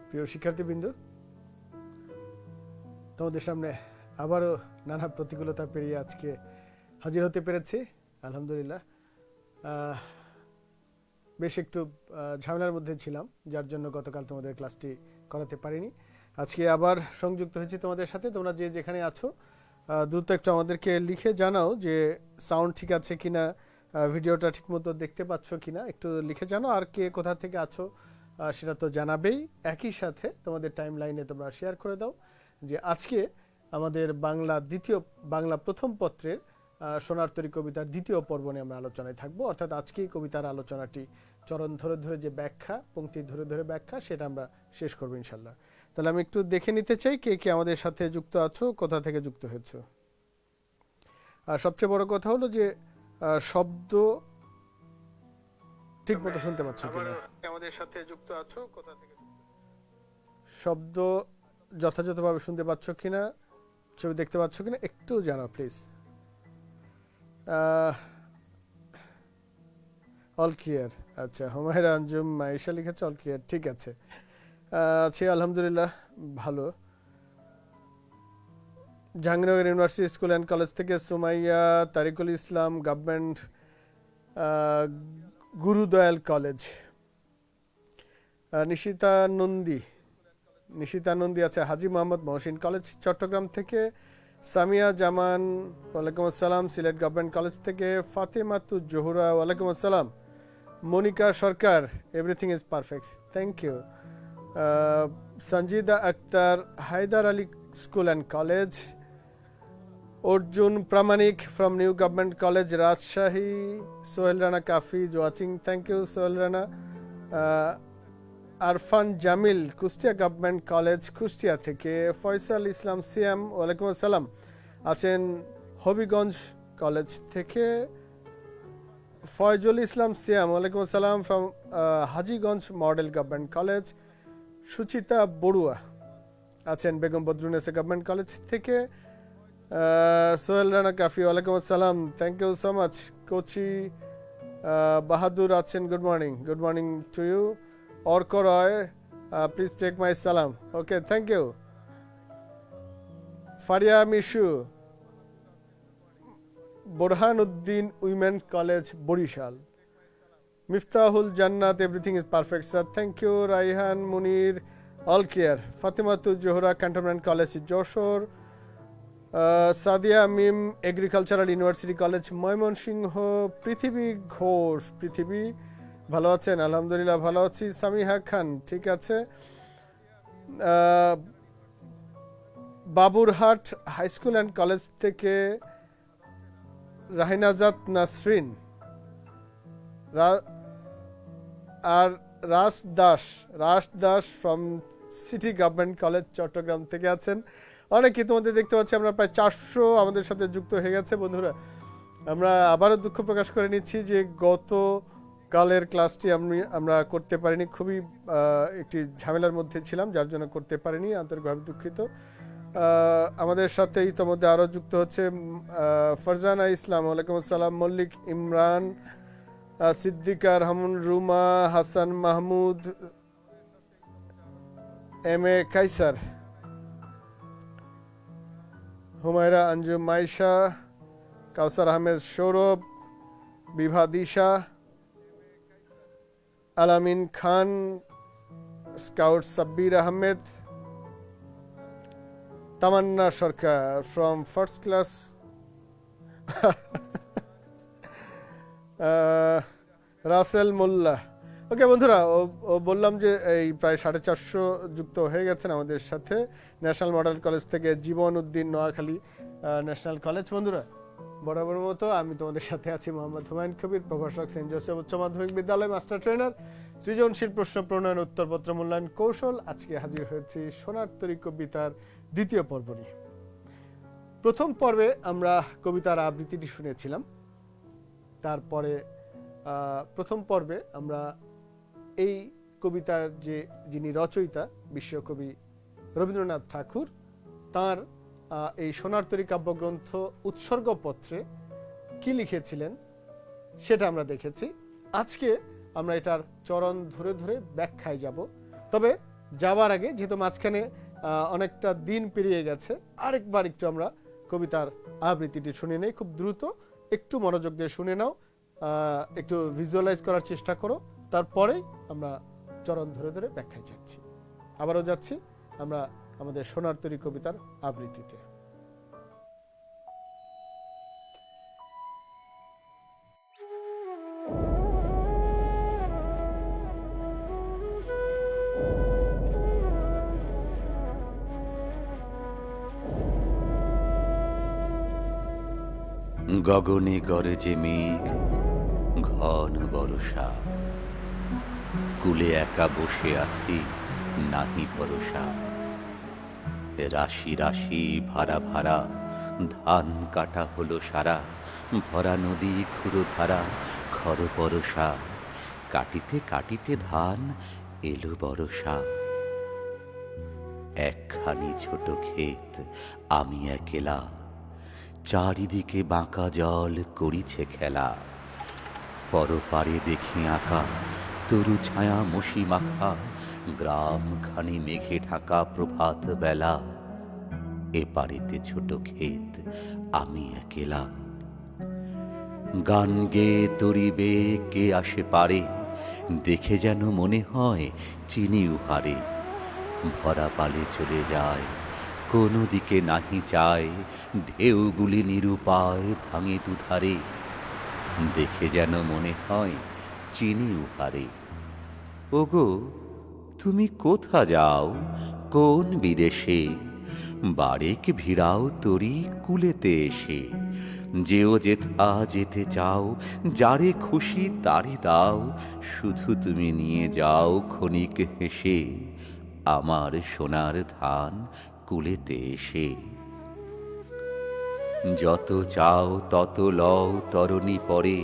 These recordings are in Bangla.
প্রিয় শিক্ষার্থীবৃন্দ, তোমাদের সামনে আবারও নানা প্রতিকূলতা পেরিয়ে আজকে হাজির হতে পেরেছি। আলহামদুলিল্লাহ, বেশ একটু ঝামেলার মধ্যে ছিলাম, যার জন্য গতকাল তোমাদের ক্লাসটি করাতে পারিনি। আজকে আবার সংযুক্ত হয়েছি তোমাদের সাথে। তোমরা যে যেখানে আছো দ্রুত একটু আমাদেরকে লিখে জানাও যে সাউন্ড ঠিক আছে কিনা, ভিডিওটা ঠিকমতো দেখতে পাচ্ছ কিনা, একটু লিখে জানাও। আর কে কোথা থেকে আছো সেটা তো জানাবেই। একই সাথে তোমাদের টাইম লাইনে তোমরা শেয়ার করে দাও যে আজকে আমাদের বাংলা প্রথম পত্রের সোনার তরী কবিতার দ্বিতীয় পর্ব নিয়ে আমরা আলোচনায় থাকবো। অর্থাৎ আজকেই কবিতার আলোচনাটি চরণ ধরে ধরে যে ব্যাখ্যা, পংক্তি ধরে ধরে ব্যাখ্যা, সেটা আমরা শেষ করবো ইনশাল্লাহ। তাহলে আমি একটু দেখে নিতে চাই কে কে আমাদের সাথে যুক্ত আছো, কোথা থেকে যুক্ত হয়েছো। আর সবচেয়ে বড় কথা হলো যে শব্দ ঠিক মতো শুনতে পাচ্ছ কিনা, আমাদের সাথে যুক্ত আছো কোথা থেকে, শব্দ যথাযথভাবে শুনতে পাচ্ছ কিনা, ছবি দেখতে পাচ্ছ কিনা একটু জানাও প্লিজ। All clear. আচ্ছা, হুমায়রা আঞ্জুম মাইশা লিখেছে অল ক্লিয়ার, ঠিক আছে। আছি আলহামদুলিল্লাহ, ভালো। Jahangirnagar university school and college থেকে সুমাইয়া, তারিকুল ইসলাম, গভর্নমেন্ট গুরুদয়াল কলেজ, নিশিতা নন্দী আছে হাজী মোহাম্মদ মহসিন কলেজ চট্টগ্রাম থেকে, সামিয়া জামান ওয়ালাইকুম আসসালাম সিলেট গভর্নমেন্ট কলেজ থেকে, ফাতেমাতু জোহরা ওয়ালাইকুম আসসালাম, Monika Sarkar everything is perfect thank you, Sanjida Akter Haidar Ali school and college, Arjun Pramanik from new government college Rajshahi, Sohel Rana কাফিজ watching thank you Sohel Rana, Arfan Jamil Kushtia government college Kushtia থেকে, ফয়সাল ইসলাম সিয়াম ওয়ালাইকুম আসসালাম আছেন হবিগঞ্জ কলেজ থেকে, ফয়জুল ইসলাম সিয়াম ওয়ালাইকুম আসসালাম from Hajiganj model government college, Suchita Barua আছেন বেগম বদরুন্নেসা গভর্নমেন্ট কলেজ থেকে, সোহেল রানা কাফি ওয়ালাইকুম আসসালাম thank you so much, Kochi Bahadur আছেন good morning to you, Arko Roy please take my সালাম okay thank you, Faria Mishu Borhan Uddin women college Barisal, Miftahul Jannat everything is perfect sir thank you, Raihan Munir all clear, Fatematu Zohra cantonment college Jessore, Sadia Mim agricultural university college Mymensingh, Prithibi Ghosh পৃথিবী ভালো আছেন আলহামদুলিল্লাহ ভালো আছি, সামিহা খান ঠিক আছে, Baburhat high school and college থেকে রাহিনাজাত নাসরিন, আর Ras Das from city government college Chattogram থেকে আছেন। অনেকে তোমাদের দেখতে পাচ্ছি আমরা প্রায় 400 আমাদের সাথে যুক্ত হয়ে গেছে। বন্ধুরা, আমরা আবারও দুঃখ প্রকাশ করে নিচ্ছি যে গত কালের ক্লাসটি আমরা করতে পারিনি, খুবই একটি ঝামেলার মধ্যে ছিলাম, যার জন্য করতে পারিনি, আন্তরিকভাবে দুঃখিত। আমাদের সাথে ইতিমধ্যে আরও যুক্ত হচ্ছে ফারজানা ইসলাম ওয়ালাইকুম আসসালাম, Mallik Imran, Siddika Rahman, Ruma Hasan Mahmud, M A Kaiser, Humayra Anjum Maisha, Kawsar Ahmed Sourav, Bibha Disha, Alamin Khan, scout Sabbir Ahmed, Tamanna Sarkar from first class, Rasel Molla okay. বন্ধুরা, ও বললাম যে এই প্রায় 450 যুক্ত হয়ে গেছেন আমাদের সাথে। ন্যাশনাল মডেল কলেজ থেকে জীবন উদ্দিন নোয়াখালী ন্যাশনাল কলেজ। বন্ধুরা, বরাবর মতো আমি তোমাদের সাথে আছি মোহাম্মদ হুমায়ুন কবির, প্রভাষক সেন্ট জোসেফ উচ্চ মাধ্যমিক বিদ্যালয়, মাস্টার ট্রেনার, সৃজনশীল প্রশ্ন প্রণয়ন উত্তরপত্র মূল্যায়ন কৌশল। আজকে হাজির হয়েছি সোনার তরী কবিতার দ্বিতীয় পর্ব নিয়ে। প্রথম পর্বে আমরা কবিতার আবৃত্তিটি শুনেছিলাম, তারপরে প্রথম পর্বে আমরা এই কবিতার যিনি রচয়িতা বিশ্বকবি রবীন্দ্রনাথ ঠাকুর, তার এই সোনার তরী কাব্যগ্রন্থ উৎসর্গপত্রে কি লিখেছিলেন সেটা আমরা দেখেছি। আজকে আমরা এটার চরণ ধরে ধরে ব্যাখ্যায় যাব। তবে যাওয়ার আগে, যেহেতু মাঝখানে অনেকটা দিন পেরিয়ে গেছে, আরেকবার একটু আমরা কবিতার আবৃত্তিটি শুনে নেই। খুব দ্রুত একটু মনোযোগ দিয়ে শুনে নাও, একটু ভিজুয়ালাইজ করার চেষ্টা করো, তারপরে আমরা চরণ ধরে ধরে ব্যাখ্যায় যাচ্ছি। আবারও যাচ্ছি আমরা আমাদের সোনার তরী কবিতার আবৃত্তিতে। গগনে গরজে মেঘ, ঘন বরষা, কুলে একা বসে আছি, নাহি ভরসা। রাশি রাশি ভাড়া ভাড়া ধান কাটা হলো সারা, ভরা নদী ক্ষুরধারা, খর পরশা। কাটিতে কাটিতে ধান এলো বরষা। একখানি ছোট ক্ষেত, আমি একেলা, চারিদিকে বাঁকা জল করিছে খেলা। পরপারে দেখি আঁকা তরু ছায়া মশি মাখা, গ্রাম খানি মেঘে ঢাকা প্রভাত বেলা। এপারেতে ছোট ক্ষেত, আমি একেলা। গান গেয়ে তরিবে কে আসে পারে, দেখে যেন মনে হয় চিনি উহারে। ভরা পালে চলে যায়, কোনো দিকে নাহি চায়, ঢেউগুলি নিরুপায় ভাঙে দুধারে। দেখে যেন মনে হয় চিনি উহারে। ওগো তুমি কোথা যাও, কোন বিদেশে? বারেক ভিড়াও তরি কুলেতে এসে। যেও যেথা যেতে চাও, যারে খুশি তারে দাও, শুধু তুমি নিয়ে যাও ক্ষণিক হেসে আমার সোনার ধান কুলেতে এসে। যত চাও তত লও তরণী পরে,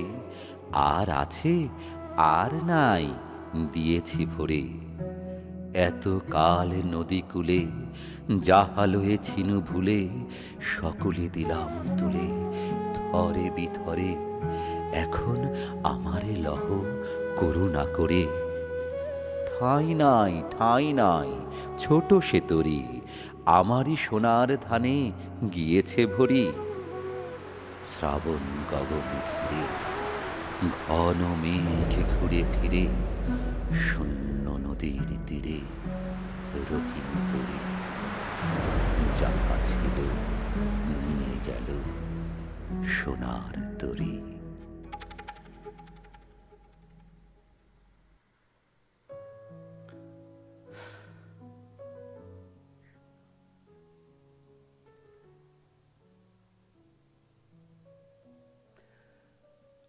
আর আছে আর নাই দিয়েছি ভরে। এত কাল নদী কূলে যাহা লয়েছিনু ভুলে, সকলে দিলাম তুলে থরে বিথরে। এখন আমারে লহ করুণা করে। ঠাঁই নাই ঠাঁই নাই ছোট সে তরি, আমারই সোনার ধানে গিয়েছে ভরি। শ্রাবণ গগন ঘিরে, ঘন মেঘ ঘুরে ফিরে, শূন্য নদীর তীরে রহিম পড়ে। যাহা ছিল নিয়ে গেল সোনার তরী।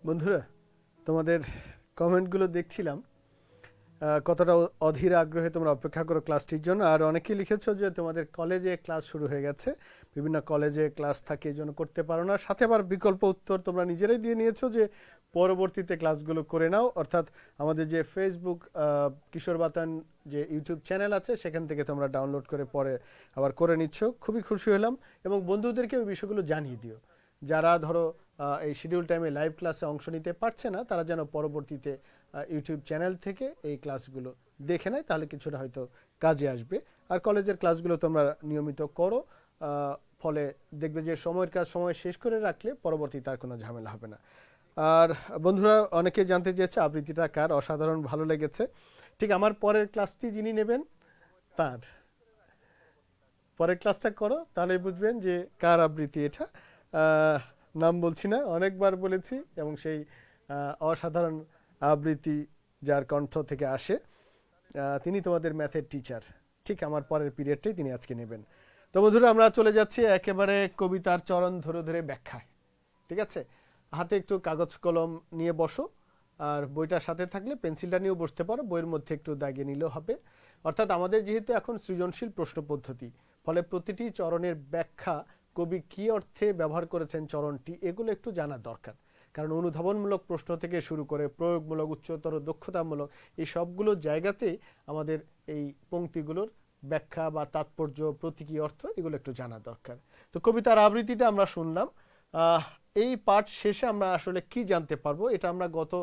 বন্ধুরা, তোমাদের কমেন্টগুলো দেখছিলাম, কতটা অধীর আগ্রহে তোমরা অপেক্ষা করো ক্লাসটির জন্য। আর অনেকেই লিখেছো যে তোমাদের কলেজে ক্লাস শুরু হয়ে গেছে, বিভিন্ন কলেজে ক্লাস থাকে এই জন্য করতে পারো না। সাথে আবার বিকল্প উত্তর তোমরা নিজেরাই দিয়ে নিয়েছো যে পরবর্তীতে ক্লাসগুলো করে নাও, অর্থাৎ আমাদের যে ফেসবুক কিশোর বাতান যে ইউটিউব চ্যানেল আছে সেখান থেকে তোমরা ডাউনলোড করে পরে আবার করে নিচ্ছ। খুবই খুশি হলাম, এবং বন্ধুদেরকে ওই বিষয়গুলো জানিয়ে দিও। যারা ধরো এই শিডিউল টাইমে লাইভ ক্লাসে অংশ নিতে পারছে না, তারা যেন পরবর্তীতে ইউটিউব চ্যানেল থেকে এই ক্লাসগুলো দেখে নেয়, তাহলে কিছুটা হয়তো কাজে আসবে। আর কলেজের ক্লাসগুলো তোমরা নিয়মিত করো, ফলে দেখবে যে সময়ের কাজ সময় শেষ করে রাখলে পরবর্তীতে আর কোনো ঝামেলা হবে না। আর বন্ধুরা অনেকে জানতে চেয়েছে আবৃত্তিটা কার, অসাধারণ ভালো লেগেছে। ঠিক আমার পরের ক্লাসটি যিনি নেবেন তার পরের ক্লাসটা করো, তাহলেই বুঝবেন যে কার আবৃত্তি এটা। নাম বলছি না, অনেকবার বলেছি, এবং সেই অসাধারণ আবৃত্তি যার কণ্ঠ থেকে আসে, তিনি তোমাদের ম্যাথের টিচার। ঠিক আমার পরের পিরিয়ডটাই তিনি আজকে নেবেন। তো বন্ধুরা, আমরা চলে যাচ্ছি একেবারে কবিতার চরণ ধরে ধরে ব্যাখ্যায়। ঠিক আছে, হাতে একটু কাগজ কলম নিয়ে বসো, আর বইটার সাথে থাকলে পেন্সিলটা নিয়েও বসতে পারো, বইয়ের মধ্যে একটু দাগিয়ে নিলেও হবে। অর্থাৎ আমাদের যেহেতু এখন সৃজনশীল প্রশ্ন পদ্ধতি, ফলে প্রতিটি চরণের ব্যাখ্যা, কবি কী অর্থে ব্যবহার করেছেন চরণটি, এগুলো একটু জানা দরকার। কারণ অনুধাবনমূলক প্রশ্ন থেকে শুরু করে প্রয়োগমূলক, উচ্চতর দক্ষতামূলক, এই সবগুলো জায়গাতেই আমাদের এই পংক্তিগুলোর ব্যাখ্যা বা তাৎপর্য, প্রতীকী অর্থ, এগুলো একটু জানা দরকার। তো কবিতার আবৃত্তিটা আমরা শুনলাম। এই পাঠ শেষে আমরা আসলে কি জানতে পারবো, এটা আমরা গত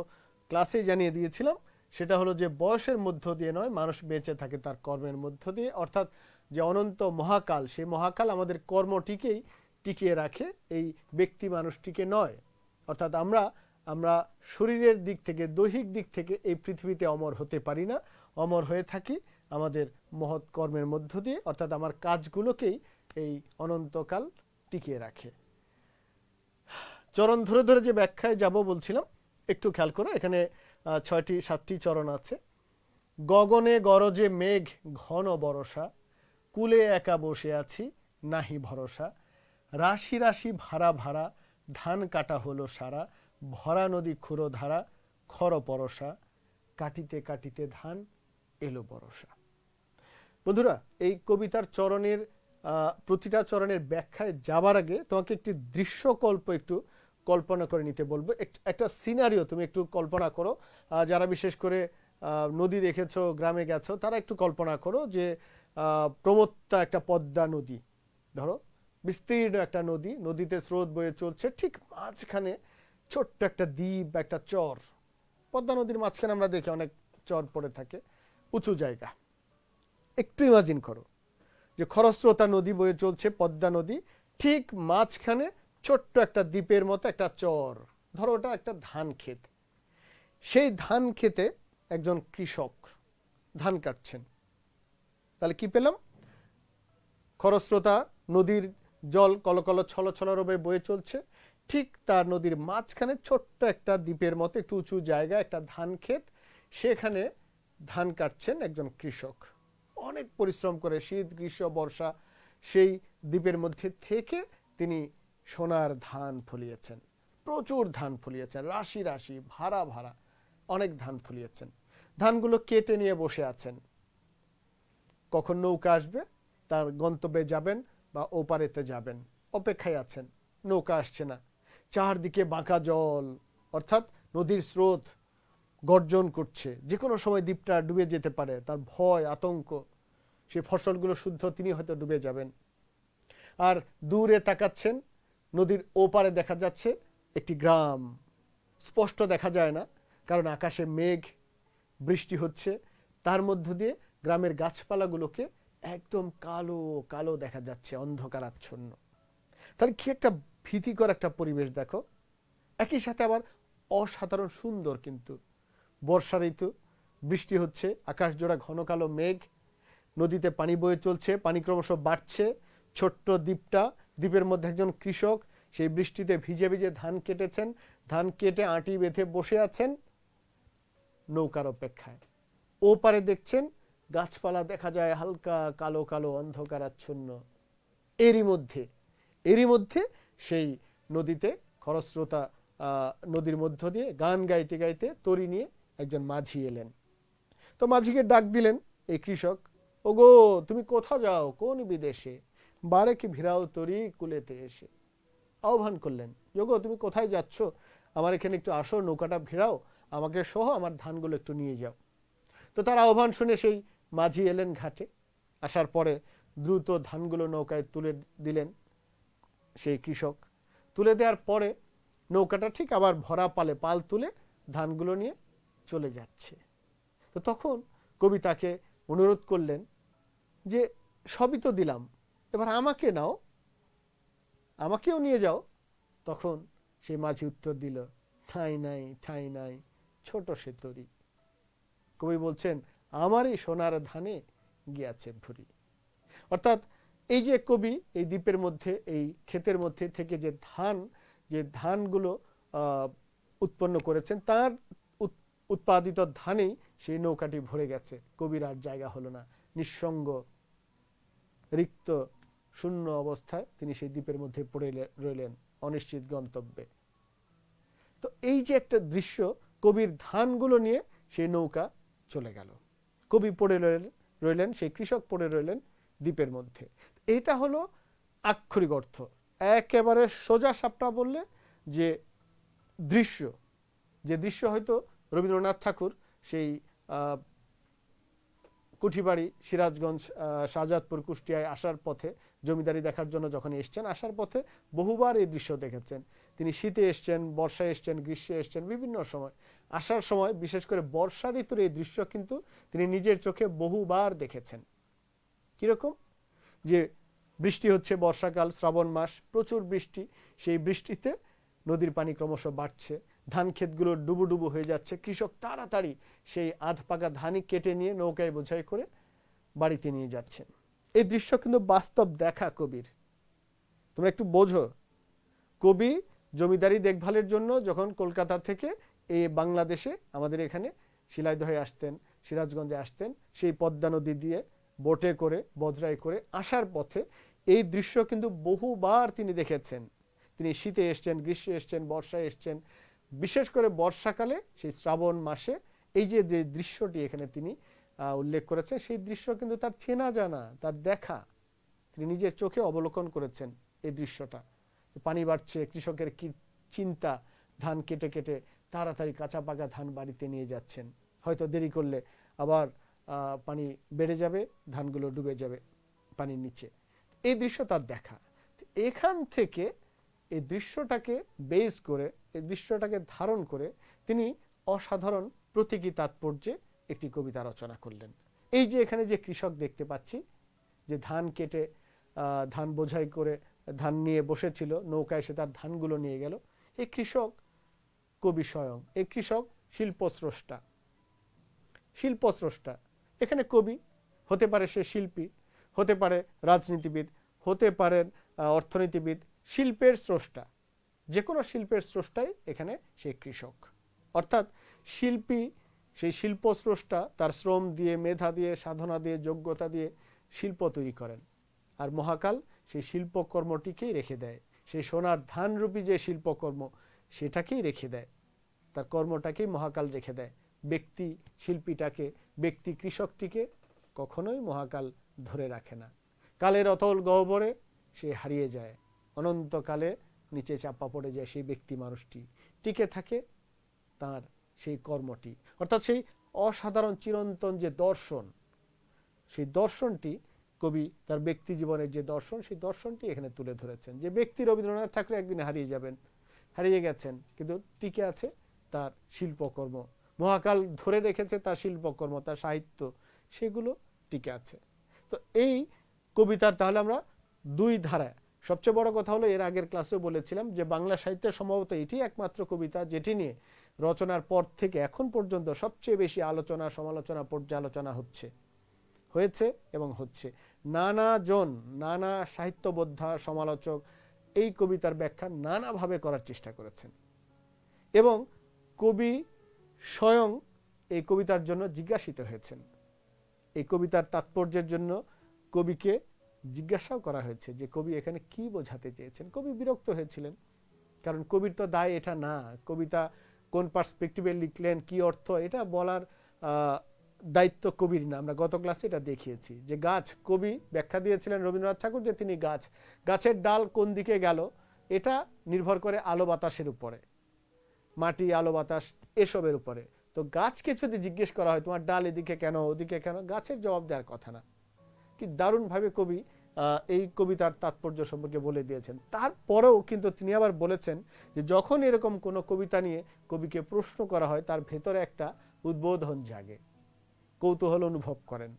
ক্লাসে জানিয়ে দিয়েছিলাম। সেটা হলো যে বয়সের মধ্য দিয়ে নয়, মানুষ বেঁচে থাকে তার কর্মের মধ্য দিয়ে। অর্থাৎ যে অনন্ত মহাকাল, সেই মহাকাল আমাদের কর্মটিকেই টিকিয়ে রাখে, এই ব্যক্তি মানুষটিকে নয়। অর্থাৎ আমরা শরীরের দিক থেকে, দৈহিক দিক থেকে এই পৃথিবীতে অমর হতে পারি না, অমর হয়ে থাকি আমাদের মহৎ কর্মের মধ্য দিয়ে। অর্থাৎ আমার কাজগুলোকেই এই অনন্তকাল টিকিয়ে রাখে। চরণ ধরে ধরে যে ব্যাখ্যায় যাব বলছিলাম, একটু খেয়াল করো, এখানে 6-7টি চরণ আছে। গগনে গরজে মেঘ ঘন বরষা, কুলে একা বসে আছি নাহি ভরসা, রাশি রাশি ভাড়া ভাড়া ধান কাটা হলো সারা, ভরা নদী খুঁড়ো ধারা খর পরশা, কাটিতে কাটিতে ধান এলো বরষা। বন্ধুরা, এই কবিতার চরণের প্রতিটা চরণের ব্যাখ্যায় যাবার আগে তোমাকে একটি দৃশ্যকল্প একটু কল্পনা করে নিতে বলবো। একটা সিনারিও তুমি একটু কল্পনা করো। যারা বিশেষ করে নদী দেখেছো, গ্রামে গেছো, তারা একটু কল্পনা করো যে প্রমত্তা একটা পদ্মা নদী, ধরো বিস্তীর্ণ একটা নদী, নদীতে স্রোত বয়ে চলছে, ঠিক মাঝখানে ছোট্ট একটা দ্বীপ, একটা চর। পদ্মা নদীর মাঝখানে আমরা দেখি অনেক চর পড়ে থাকে, উঁচু জায়গা। একটু ইমাজিন করো যে খরস্রোতা নদী বয়ে চলছে, পদ্মা নদী, ঠিক মাঝখানে ছোট্ট একটা দ্বীপের মতো একটা চর, ধরো ওটা একটা ধান ক্ষেত। সেই ধান ক্ষেতে একজন কৃষক ধান কাটছেন। তাহলে কি পেলাম? খরস্রোতা নদীর জল কলকল ছলছল রবে বয়ে চলছে, ঠিক তার নদীর মাঝখানে ছোট্ট একটা দ্বীপের মতো একটু উঁচু জায়গা, একটা ধান ক্ষেত, সেখানে ধান কাটছেন একজন কৃষক। অনেক পরিশ্রম করে শীত গ্রীষ্ম বর্ষা সেই দ্বীপের মধ্যে থেকে তিনি সোনার ধান ফলিয়েছেন, প্রচুর ধান ফলিয়েছেন, রাশি রাশি ভাড়া ভাড়া অনেক ধান ফলিয়েছেন। ধানগুলো কেটে নিয়ে বসে আছেন, কখন নৌকা আসবে, তার গন্তব্যে যাবেন বা ওপারেতে যাবেন, অপেক্ষায় আছেন। নৌকা আসছে না, চারদিকে বাঁকা জল, অর্থাৎ নদীর স্রোত গর্জন করছে, যে কোনো সময় দ্বীপটা ডুবে যেতে পারে, তার ভয় আতঙ্ক। সেই ফসলগুলো শুদ্ধ, তিনি হয়তো ডুবে যাবেন। আর দূরে তাকাচ্ছেন, নদীর ওপারে দেখা যাচ্ছে একটি গ্রাম, স্পষ্ট দেখা যায় না কারণ আকাশে মেঘ, বৃষ্টি হচ্ছে, তার মধ্য দিয়ে গ্রামের গাছপালাগুলোকে একদম কালো কালো দেখা যাচ্ছে, অন্ধকারাচ্ছন্ন। তাহলে কি একটা ভীতিকর একটা পরিবেশ দেখো। একই সাথে আবার অসাধারণ সুন্দর, কিন্তু বর্ষা ঋতু, বৃষ্টি হচ্ছে, আকাশ জোড়া ঘন কালো মেঘ, নদীতে পানি বয়ে চলছে, পানি ক্রমশ বাড়ছে, ছোট্ট দ্বীপটা, দ্বীপের মধ্যে একজন কৃষক সেই বৃষ্টিতে ভিজে ভিজে ধান কেটেছেন, ধান কেটে আঁটি বেঁধে বসে আছেন নৌকার অপেক্ষায়। ওপারে দেখছেন গাছপালা দেখা যায় হালকা কালো কালো অন্ধকারাচ্ছন্ন। এরই মধ্যে সেই নদীতে খরস্রোতা নদীর মধ্য দিয়ে গান গাইতে গাইতে তরি নিয়ে একজন মাঝি এলেন। তো মাঝিকে ডাক দিলেন এই কৃষক, ওগো তুমি কোথা যাও, কোন বিদেশে, বারে কি ভিড়াও তরি কুলেতে এসে। আহ্বান করলেন, ওগো তুমি কোথায় যাচ্ছ, আমার এখানে একটু আসো, নৌকাটা ভিড়াও, আমাকে সহ আমার ধানগুলো একটু নিয়ে যাও। তো তার আহ্বান শুনে সেই মাঝি এলেন ঘাটে। আসার পরে দ্রুত ধানগুলো নৌকায় তুলে দিলেন সেই কৃষক। তুলে দেওয়ার পরে নৌকাটা ঠিক আবার ভরা পালে পাল তুলে ধানগুলো নিয়ে চলে যাচ্ছে। তো তখন কবি তাকে অনুরোধ করলেন যে সবই তো দিলাম, এবার আমাকে নাও, আমাকেও নিয়ে যাও। তখন সেই মাঝি উত্তর দিল, ঠাঁই নাই ঠাঁই নাই ছোট সে তরি। কবি বলছেন, আমারই সোনার ধানে গিয়াছে ভুরি। অর্থাৎ এই যে কবি এই দ্বীপের মধ্যে, এই ক্ষেতের মধ্যে থেকে যে ধানগুলো উৎপন্ন করেছেন, তার উৎপাদিত ধানেই সেই নৌকাটি ভরে গেছে। কবির আর জায়গা হলো না, নিঃসঙ্গ রিক্ত শূন্য অবস্থায় তিনি সেই দ্বীপের মধ্যে পড়ে রইলেন অনিশ্চিত গন্তব্যে। তো এই যে একটা দৃশ্য, কবির ধানগুলো নিয়ে সেই নৌকা চলে গেল, কবি পড়ে রইলেন, সেই কৃষক পড়ে রইলেন দ্বীপের মধ্যে। এটা হলো আক্ষরিক অর্থ। একেবারে সোজা সাপটা বললে যে দৃশ্য হয়তো রবীন্দ্রনাথ ঠাকুর সেই কুঠিবাড়ি, সিরাজগঞ্জ, শাহজাদপুর, কুষ্টিয়ায় আসার পথে জমিদারি দেখার জন্য যখন এসছেন, আসার পথে বহুবার এই দৃশ্য দেখেছেন। তিনি শীতে এসছেন, বর্ষায় এসছেন, গ্রীষ্মে এসছেন, বিভিন্ন সময়। আসার সময় বিশেষ করে বর্ষা ঋতুর এই দৃশ্য কিন্তু তিনি নিজের চোখে বহুবার দেখেছেন। কিরকম? যে বৃষ্টি হচ্ছে, বর্ষাকাল, শ্রাবণ মাস, প্রচুর বৃষ্টি, সেই বৃষ্টিতে নদীর পানি ক্রমশ বাড়ছে, ধান ক্ষেতগুলো ডুবু ডুবু হয়ে যাচ্ছে, কৃষক তাড়াতাড়ি সেই আধ পাকা ধানই কেটে নিয়ে নৌকায় বোঝাই করে বাড়িতে নিয়ে যাচ্ছেন। এই দৃশ্য কিন্তু বাস্তব দেখা কবির। তোমরা একটু বোঝো, কবি জমিদারি দেখভালের জন্য যখন কলকাতা থেকে এই বাংলাদেশে আমাদের এখানে শিলাইদহে আসতেন, সিরাজগঞ্জে আসতেন, সেই পদ্মা নদী দিয়ে বোটে করে বজরায় করে আসার পথে এই দৃশ্য কিন্তু বহুবার তিনি দেখেছেন। তিনি শীতে এসছেন, গ্রীষ্মে এসছেন, বর্ষায় এসছেন, বিশেষ করে বর্ষাকালে সেই শ্রাবণ মাসে এই যে যে দৃশ্যটি এখানে তিনি উল্লেখ করেছেন, সেই দৃশ্য কিন্তু তার চেনা জানা, তার দেখা, তিনি নিজের চোখে অবলোকন করেছেন এই দৃশ্যটা। পানি বাড়ছে, কৃষকের কি চিন্তা, ধান কেটে কেটে তাড়াতাড়ি কাঁচা পাকা ধান বাড়িতে নিয়ে যাচ্ছেন, হয়তো দেরি করলে আবার পানি বেড়ে যাবে, ধানগুলো ডুবে যাবে পানির নিচে। এই দৃশ্য তার দেখা। এখান থেকে এই দৃশ্যটাকে বেস করে, এই দৃশ্যটাকে ধারণ করে তিনি অসাধারণ প্রতীকী তাৎপর্যে একটি কবিতা রচনা করলেন। এই যে এখানে যে কৃষক দেখতে পাচ্ছি, যে ধান কেটে ধান বোঝাই করে ধান নিয়ে বসেছিল, নৌকায় এসে তার ধানগুলো নিয়ে গেল, এই কৃষক কবি স্বয়ং। এই কৃষক শিল্পস্রষ্টা। শিল্পস্রষ্টা এখানে কবি হতে পারে, সে শিল্পী হতে পারে, রাজনীতিবিদ হতে পারেন, অর্থনীতিবিদ, শিল্পের স্রষ্টা, যে কোনো শিল্পের স্রষ্টাই এখানে সেই কৃষক। অর্থাৎ শিল্পী সেই শিল্পস্রষ্টা তার শ্রম দিয়ে, মেধা দিয়ে, সাধনা দিয়ে, যোগ্যতা দিয়ে শিল্প তৈরি করেন। আর মহাকাল সেই শিল্পকর্মটিকেই রেখে দেয়, সেই সোনার ধানরূপী যে শিল্পকর্ম সেটাকেই রেখে দেয়, তার কর্মটাকেই মহাকাল রেখে দেয়। ব্যক্তি শিল্পীটাকে, ব্যক্তি কৃষকটিকে কখনোই মহাকাল ধরে রাখে না। কালের অতল গহ্বরে সে হারিয়ে যায়, অনন্তকালে নিচে চাপা পড়ে যায় সেই ব্যক্তি মানুষটি। টিকে থাকে তার সেই কর্মটি, অর্থাৎ সেই অসাধারণ চিরন্তন যে দর্শন, সেই দর্শনটি কবি তার ব্যক্তি জীবনের যে দর্শন, সেই দর্শনটি এখানে তুলে ধরেছেন। যে ব্যক্তি রবীন্দ্রনাথ ঠাকুর একদিনে হারিয়ে যাবেন, হারিয়ে গেছেন, কিন্তু টিকে আছে তার শিল্পকর্ম, মহাকাল ধরে রেখেছে তার শিল্পকর্ম, তার সাহিত্য, সেগুলো টিকে আছে। তো এই কবিতার তাহলে আমরা দুই ধারায়, সবচেয়ে বড় কথা হলো এর আগের ক্লাসেও বলেছিলাম যে বাংলা সাহিত্যের সম্ভবত এটি একমাত্র কবিতা যেটি নিয়ে রচনার পর থেকে এখন পর্যন্ত সবচেয়ে বেশি আলোচনা, সমালোচনা, পর্যালোচনা হয়েছে এবং হচ্ছে। নানাজন, নানা সাহিত্যবোদ্ধা, সমালোচক এই কবিতার ব্যাখ্যা নানাভাবে করার চেষ্টা করেছেন এবং কবি স্বয়ং এই কবিতার জন্য জিজ্ঞাসিত হয়েছেন। এই কবিতার তাৎপর্যের জন্য কবিকে জিজ্ঞাসাও করা হয়েছে যে কবি এখানে কি বোঝাতে চেয়েছেন। কবি বিরক্ত হয়েছিলেন, কারণ কবির তো দায় এটা না, কবিতা কোন পার্সপেক্টিভে লিখলেন, কি অর্থ, এটা বলার দায়িত্ব কবির না। আমরা গত ক্লাসে এটা দেখিয়েছি যে গাছ, কবি ব্যাখ্যা দিয়েছিলেন রবীন্দ্রনাথ ঠাকুর যে তিনি গাছ, গাছের ডাল কোন দিকে গেল এটা নির্ভর করে আলো বাতাসের উপরে, মাটি, আলো বাতাস এসবের উপরে। তো গাছকে যদি জিজ্ঞেস করা হয় তোমার ডাল এদিকে কেন, ওদিকে কেন, গাছের জবাব দেওয়ার কথা না। কি দারুণভাবে কবি এই কবিতার তাৎপর্য সম্পর্কে বলে দিয়েছেন। তারপরেও কিন্তু তিনি আবার বলেছেন যে যখন এরকম কোনো কবিতা নিয়ে কবিকে প্রশ্ন করা হয় তার ভেতরে একটা উদ্বোধন জাগে, কৌতূহল অনুভব করেন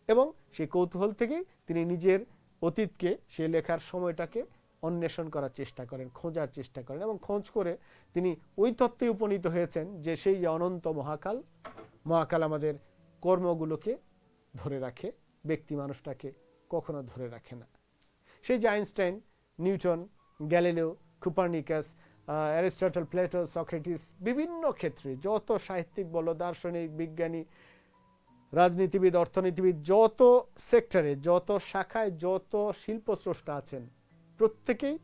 এবং সেই কৌতূহল থেকেই তিনি নিজের অতীতকে, সে লেখার সময়টাকে অন্বেষণ করার চেষ্টা করেন, খোঁজার চেষ্টা করেন এবং খোঁজ করে তিনি ওই তত্ত্বে উপনীত হয়েছেন যে সেই যে অনন্ত মহাকাল, মহাকাল আমাদের কর্মগুলোকে ধরে রাখে, ব্যক্তি মানুষটাকে কখনো ধরে রাখে না। সেই যে Einstein, Newton, Galileo, Copernicus, Aristotle, Plato, Socrates, বিভিন্ন ক্ষেত্রে যত সাহিত্যিক বলো, দার্শনিক, বিজ্ঞানী, রাজনীতিবিদ, অর্থনীতিবিদ, যত সেক্টরে, যত শাখায় যত শিল্পস্রষ্টা আছেন প্রত্যেকেই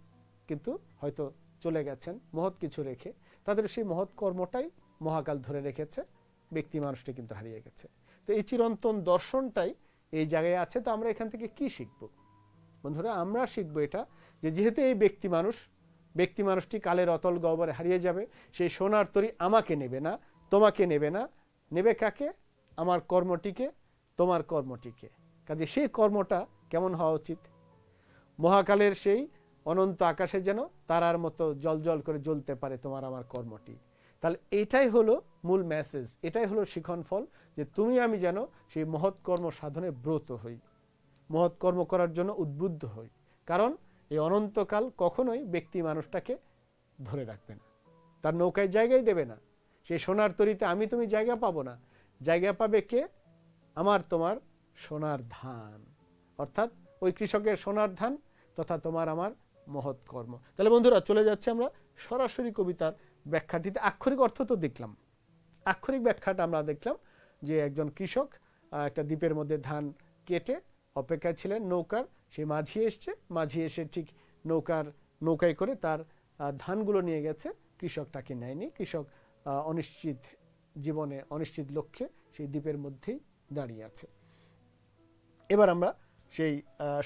কিন্তু হয়তো চলে গেছেন মহৎ কিছু রেখে, তাদের সেই মহৎ কর্মটাই মহাকাল ধরে রেখেছে, ব্যক্তি মানুষটি কিন্তু হারিয়ে গেছে। তো এই চিরন্তন দর্শনটাই এই জায়গায় আছে। তো আমরা এখান থেকে কি শিখব বন্ধুরা? আমরা শিখবো এটা যে যেহেতু এই ব্যক্তি মানুষটি কালের অতল গহ্বরে হারিয়ে যাবে, সেই সোনার তরী আমাকে নেবে না, তোমাকে নেবে না, নেবে কাকে? আমার কর্মটিকে, তোমার কর্মটিকে। কাজে সেই কর্মটা কেমন হওয়া উচিত? মহাকালের সেই অনন্ত আকাশে যেন তারার মতো জল জল করে জ্বলতে পারে তোমার আমার কর্মটি। তাহলে এটাই হলো মূল মেসেজ, এটাই হলো শিখন ফল, যে তুমি আমি যেন সেই মহৎ কর্ম সাধনে ব্রত হই, মহৎ কর্ম করার জন্য উদ্বুদ্ধ হই। কারণ এই অনন্তকাল কখনোই ব্যক্তি মানুষটাকে ধরে রাখবে না, তার নৌকায় জায়গায় দেবে না। সেই সোনার তরীতে আমি তুমি জায়গা পাবো না, জায়গা পাবে কে? আমার তোমার সোনার ধান, অর্থাৎ ওই কৃষকের সোনার ধান তথা তোমার আমার মহৎ কর্ম। তাহলে বন্ধুরা চলে যাচ্ছে আমরা সরাসরি কবিতার ব্যাখ্যাটিতে। আক্ষরিক অর্থ তো দেখলাম, আক্ষরিক ব্যাখ্যাটা আমরা দেখলাম যে একজন কৃষক একটা দ্বীপের মধ্যে ধান কেটে অপেক্ষায় ছিলেন নৌকার, সে মাঝি এসছে, মাঝি এসে ঠিক নৌকায় করে তার ধানগুলো নিয়ে গেছে, কৃষক তাকে নেয়নি। কৃষক অনিশ্চিত জীবনে অনিশ্চিত লক্ষ্যে সেই দ্বীপের মধ্যেই দাঁড়িয়ে আছে। এবার আমরা সেই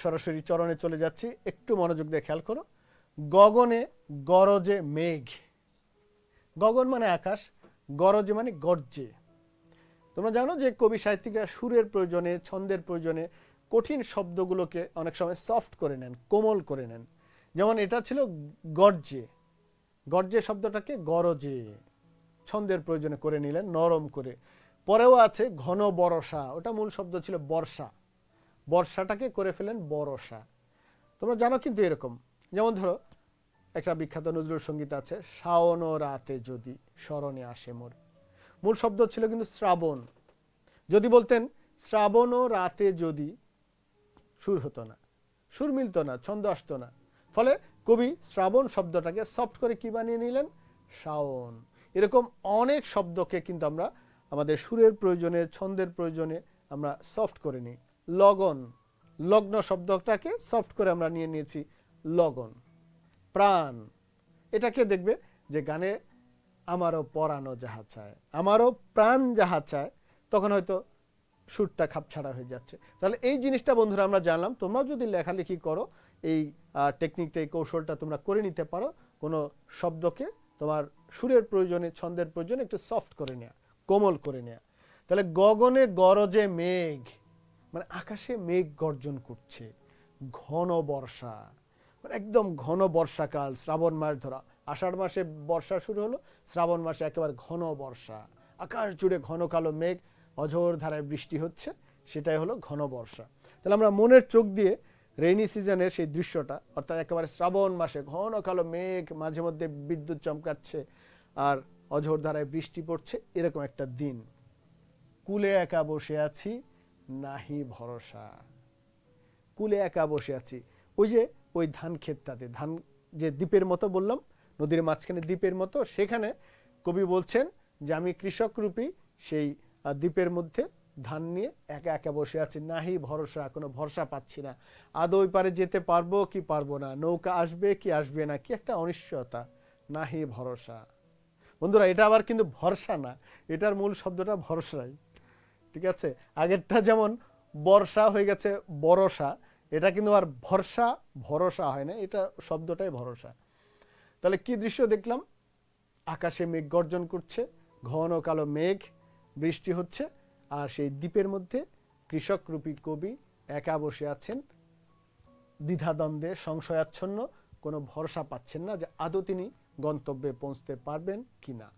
সরাসরি চরণে চলে যাচ্ছি, একটু মনোযোগ দিয়ে খেয়াল করো। গগনে গরজে মেঘ, গগন মানে আকাশ, গরজে মানে গর্জে। তোমরা জানো যে কবি সাহিত্যিকরা সুরের প্রয়োজনে, ছন্দের প্রয়োজনে কঠিন শব্দগুলোকে অনেক সময় সফট করে নেন, কোমল করে নেন। যেমন এটা ছিল গর্জে, গর্জে শব্দটাকে গরজে ছন্দের প্রয়োজনে করে নিলেন, নরম করে। পরেও আছে ঘন বরষা, ওটা মূল শব্দ ছিল বর্ষা, বর্ষাটাকে করে ফেলেন বরষা। তোমরা জানো কিন্তু এরকম, যেমন ধরো একটা বিখ্যাত নজরুল সঙ্গীত আছে, শাওন রাতে যদি স্মরণে আসে মোর, মূল শব্দ ছিল কিন্তু শ্রাবণ। যদি বলতেন শ্রাবণ রাতে যদি, সুর হতো না, সুর মিলতো না, ছন্দ আসতো না। ফলে কবি শ্রাবণ শব্দটাকে সফট করে কি বানিয়ে নিলেন? শাওন। এরকম অনেক শব্দকে কিন্তু আমরা আমাদের সুরের প্রয়োজনে, ছন্দের প্রয়োজনে আমরা সফট করে নিই। লগন, লগ্ন শব্দটাকে সফট করে আমরা নিয়ে নিয়েছি লগন। প্রাণ, এটাকে দেখবে যে গানে আমারও পরানো যাহা চায়, আমারও প্রাণ যাহা চায়, তখন হয়তো সুরটা খাপছাড়া হয়ে যাচ্ছে। তাহলে এই জিনিসটা বন্ধুরা আমরা জানলাম। তোমরাও যদি লেখালেখি করো, এই টেকনিকটা, এই কৌশলটা তোমরা করে নিতে পারো। কোনো শব্দকে তোমার সুরের প্রয়োজনে, ছন্দের প্রয়োজনে একটু সফট করে নেওয়া, কোমল করে নেওয়া। তাহলে গগনে গরজে মেঘ মানে আকাশে মেঘ গর্জন করছে, ঘন বর্ষা মানে একদম ঘন বর্ষাকাল, শ্রাবণ মাস ধরা, আষাঢ় মাসে বর্ষা শুরু হলো, শ্রাবণ মাসে একেবারে ঘন বর্ষা, আকাশ জুড়ে ঘন কালো মেঘ, অঝোর ধারায় বৃষ্টি হচ্ছে, সেটাই হলো ঘন বর্ষা। তাহলে আমরা মনের চোখ দিয়ে রেইনি সিজনের সেই দৃশ্যটা, অর্থাৎ একেবারে শ্রাবণ মাসে ঘন কালো মেঘ, মাঝে মধ্যে বিদ্যুৎ চমকাচ্ছে আর অঝোর ধারায় বৃষ্টি পড়ছে, এরকম একটা দিন। কুলে একা বসে আছি নাহি ভরসা, কুলে একা বসে আছি, ওই ধান ক্ষেতটাতে, ধান যে দ্বীপের মতো বললাম, নদীর মাঝখানে দ্বীপের মতো, সেখানে কবি বলছেন যে আমি কৃষক রূপী সেই দ্বীপের মধ্যে ধান নিয়ে একা একা বসে আছি, নাহি ভরসা, কোনো ভরসা পাচ্ছি না, আদৌ ওই পারে যেতে পারবো কি পারবো না, নৌকা আসবে কি আসবে না, কি একটা অনিশ্চয়তা, নাহি ভরসা। বন্ধুরা এটা আবার কিন্তু ভরসা না, এটার মূল শব্দটা ভরসাই, ঠিক আছে? আগেরটা যেমন বর্ষা হয়ে গেছে বরসা, এটা কিন্তু আর ভরসা ভরসা হয় না, এটা শব্দটাই ভরসা। তাহলে কি দৃশ্য দেখলাম? আকাশে মেঘ গর্জন করছে, ঘন কালো মেঘ, বৃষ্টি হচ্ছে, আর সেই দ্বীপের মধ্যে কৃষক রূপী কবি একা বসে আছেন, দ্বিধাদ্বন্দ্বে, সংশয়াচ্ছন্ন, কোনো ভরসা পাচ্ছেন না যে আদৌ তিনি গন্তব্যে পৌঁছতে পারবেন কিনা।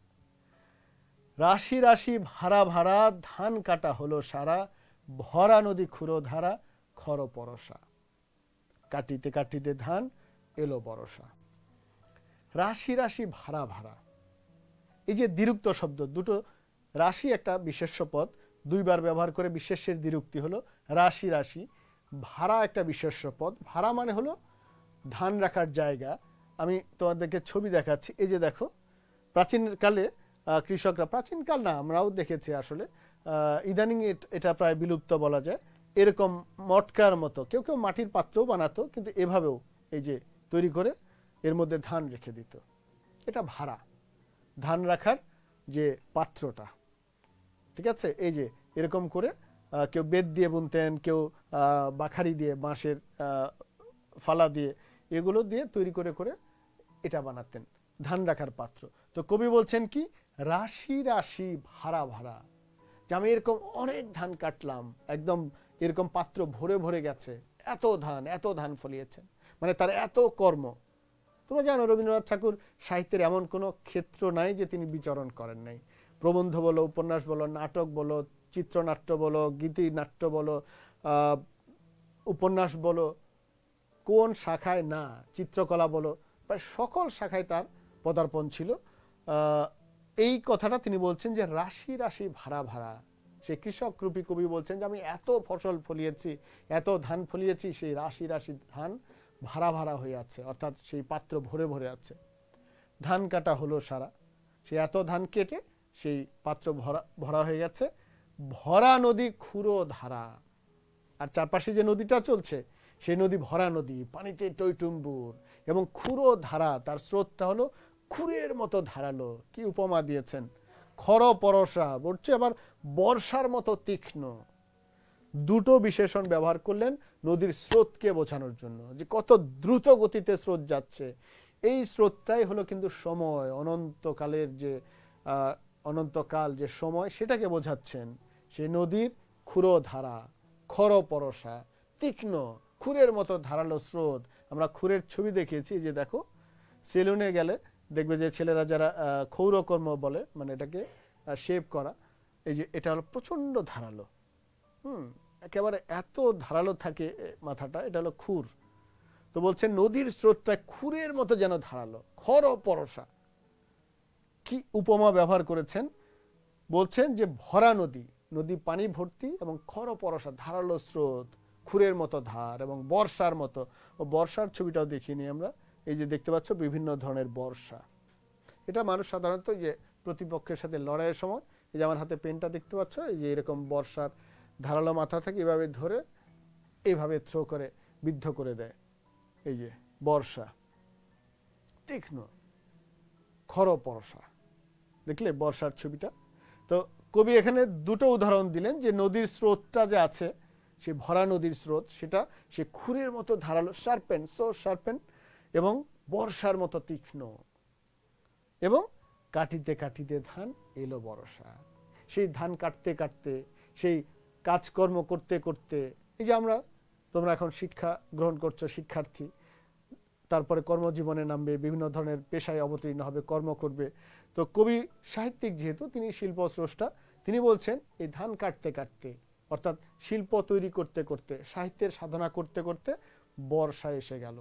রাশি রাশি ভাড়া ভাড়া ধান কাটা হলো সারা, ভরা নদী ক্ষুরো ধারা খর পরশা, কাটিতে কাটিতে ধান এলো বরসা। রাশি রাশি ভাড়া ভাড়া, এই যে দ্বিরুক্ত শব্দ দুটো, রাশি একটা বিশেষ্য পদ, দুইবার ব্যবহার করে বিশেষ্যের দ্বিরুক্তি হলো রাশি রাশি। ভাড়া একটা বিশেষ্য পদ, ভাড়া মানে হলো ধান রাখার জায়গা। আমি তোমাদেরকে ছবি দেখাচ্ছি, এই যে দেখো, প্রাচীনকালে কৃষকরা, প্রাচীনকাল না আমরাও দেখেছি আসলে, ইদানিং এটা প্রায় বিলুপ্ত বলা যায়, এরকম মটকার মতো, কেউ কেউ মাটির পাত্রও বানাতো, কিন্তু এভাবেও এই যে তৈরি করে এর মধ্যে ধান রেখে দিত, এটা ভাড়া, ধান রাখার যে পাত্রটা, ঠিক আছে? এই যে এরকম করে কেউ বেত দিয়ে বুনতেন, কেউ বাখারি দিয়ে, বাঁশের ফালা দিয়ে, এগুলো দিয়ে তৈরি করে করে এটা বানাতেন, ধান রাখার পাত্র। তো কবি বলছেন কি, রাশি রাশি ভাড়া ভাড়া, যে আমি এরকম অনেক ধান কাটলাম, একদম এরকম পাত্র ভরে ভরে গেছে, এত ধান ফলিয়েছেন, মানে তার এত কর্ম, তোমরা জানো রবীন্দ্রনাথ ঠাকুর সাহিত্যের এমন কোনো ক্ষেত্র নাই যে তিনি বিচরণ করেন নাই। প্রবন্ধ বলো, উপন্যাস বলো, নাটক বলো, চিত্রনাট্য বলো, গীতিনাট্য বলো, উপন্যাস বলো, কোন শাখায় না, চিত্রকলা বলো, প্রায় সকল শাখায় তার পদার্পণ ছিল। এই কথাটা তিনি বলছেন যে রাশি রাশি ভাড়া ভাড়া। সে কৃষক রূপী কবি বলছেন যে আমি এত ফসল ফলিয়েছি, এত ধান ফলিয়েছি, সেই রাশি রাশি ধান ভাড়া ভাড়া হয়ে আছে, অর্থাৎ সেই পাত্র ভরে ভরে আছে। ধান কাটা হলো সারা, সে এত ধান কেটে সেই পাত্র ভরা ভরা হয়ে গেছে। ভরা নদী খুঁড়ো ধারা, আর চারপাশে যে নদীটা চলছে সেই নদী ভরা নদী, পানিতে টইটুম্বুর এবং খুঁড়ো ধারা, তার স্রোতটা হলো খুরের মতো ধারালো। কি উপমা দিয়েছেন, খর পরশা, বলছে আবার বর্ষার মতো তীক্ষ্ণ। দুটো বিশেষণ ব্যবহার করলেন নদীর স্রোতকে বোঝানোর জন্য, যে কত দ্রুত গতিতে স্রোত যাচ্ছে। এই স্রোতটাই হলো কিন্তু সময়, অনন্তকালের যে অনন্তকাল যে সময়, সেটাকে বোঝাচ্ছেন। সেই নদীর খুঁড়ো ধারা, খর পরশা, তীক্ষ্ণ, খুরের মতো ধারালো স্রোত। আমরা খুরের ছবি দেখিয়েছি, যে দেখো সেলুনে গেলে দেখবে যে ছেলেরা যারা ক্ষৌরকর্ম বলে, মানে এটাকে শেভ করা, এই যে এটা হলো প্রচন্ড ধারালো, একেবারে এত ধারালো থাকে মাথাটা, এটা হলো খুর। তো বলছেন নদীর স্রোতটা খুরের মতো যেন ধারালো, খর পরশা। কি উপমা ব্যবহার করেছেন, বলছেন যে ভরা নদী, নদী পানি ভর্তি এবং খর পরশা, ধারালো স্রোত, খুরের মতো ধার এবং বর্ষার মতো। ও বর্ষার ছবিটাও দেখিনি আমরা, এই যে দেখতে পাচ্ছ বিভিন্ন ধরনের বর্ষা। এটা মানুষ সাধারণত যে প্রতিপক্ষের সাথে লড়াইয়ের সময়, এই যে আমার হাতে পেনটা দেখতে পাচ্ছ, এই যে এরকম বর্ষার ধারালো মাথা থাকে, এভাবে ধরে এইভাবে থ্রো করে বিদ্ধ করে দেয়। এই যে বর্ষা, তীক্ষ্ণ, খর পরশা, দেখলে বর্ষার ছবিটা। তো কবি এখানে দুটো উদাহরণ দিলেন, যে নদীর স্রোতটা যে আছে, সে ভরা নদীর স্রোত, সেটা সে খুরের মতো ধারালো, শার্পেন, সো শার্পেন, এবং বর্ষার মতো তীক্ষ্ণ। এবং কাটিতে কাটিতে ধান এলো বর্ষা, সেই ধান কাটতে কাটতে, সেই কাজকর্ম করতে করতে, এই যে তোমরা এখন শিক্ষা গ্রহণ করছো, শিক্ষার্থী, তারপরে কর্মজীবনে নামবে, বিভিন্ন ধরনের পেশায় অবতীর্ণ হবে, কর্ম করবে। তো কবি সাহিত্যিক যেহেতু, তিনি শিল্প স্রষ্টা, তিনি বলছেন এই ধান কাটতে কাটতে, অর্থাৎ শিল্প তৈরি করতে করতে, সাহিত্যের সাধনা করতে করতে বর্ষা এসে গেল,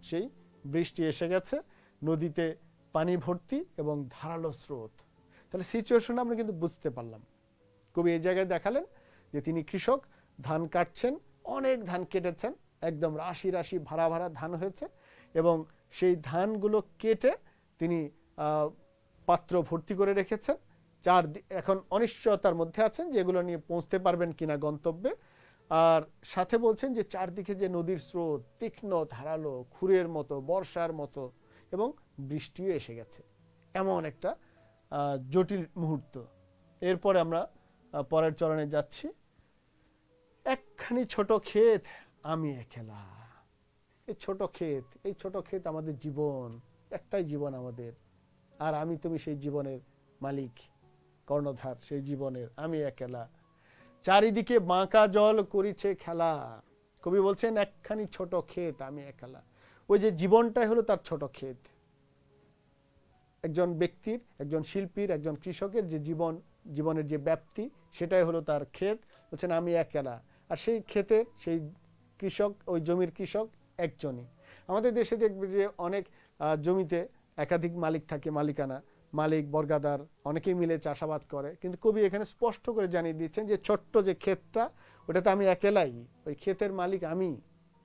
সেই বৃষ্টি এসে গেছে, নদীতে পানি ভর্তি এবং ধারালো স্রোত। তাহলে সিচুয়েশনটা আমরা কিন্তু বুঝতে পারলাম। কবি এই জায়গায় দেখালেন যে তিনি কৃষক, ধান কাটছেন, অনেক ধান কেটেছেন, একদম রাশি রাশি ভাড়া ভাড়া ধান হয়েছে, এবং সেই ধানগুলো কেটে তিনি পাত্র ভর্তি করে রেখেছেন। এখন অনিশ্চয়তার মধ্যে আছেন যে এগুলো নিয়ে পৌঁছতে পারবেন কিনা গন্তব্যে। আর সাথে বলছেন যে চারদিকে যে নদীর স্রোত, তীক্ষ্ণ, ধারালো, খুরের মতো, বর্ষার মতো, এবং বৃষ্টিও এসে গেছে। এমন একটা জটিল মুহূর্ত। এরপরে আমরা পরের চরণে যাচ্ছি। একখানি ছোট ক্ষেত আমি একলা। এই ছোট ক্ষেত আমাদের জীবন, একটাই জীবন আমাদের, আর আমি তুমি সেই জীবনের মালিক, কর্ণধার সেই জীবনের, আমি একলা। চারিদিকে বাঁকা জল করিছে খেলা। কবি বলছেন একখানি ছোট ক্ষেত আমি একলা। ওই যে জীবনটাই হলো তার ছোট ক্ষেত। একজন ব্যক্তির, একজন শিল্পীর, একজন কৃষকের যে জীবনের যে ব্যাপ্তি, সেটাই হলো তার ক্ষেত। বলছেন আমি একলা। আর সেই ক্ষেতে সেই কৃষক, ওই জমির কৃষক একজনই। আমাদের দেশে দেখবে যে অনেক জমিতে একাধিক মালিক থাকে, মালিকানা, মালিক, বর্গাদার, অনেকেই মিলে চাষাবাদ করে। কিন্তু কবি এখানে স্পষ্ট করে জানিয়ে দিচ্ছেন যে ছোট্ট যে ক্ষেতটা, ওটাতে আমি একলাই, ওই ক্ষেতের মালিক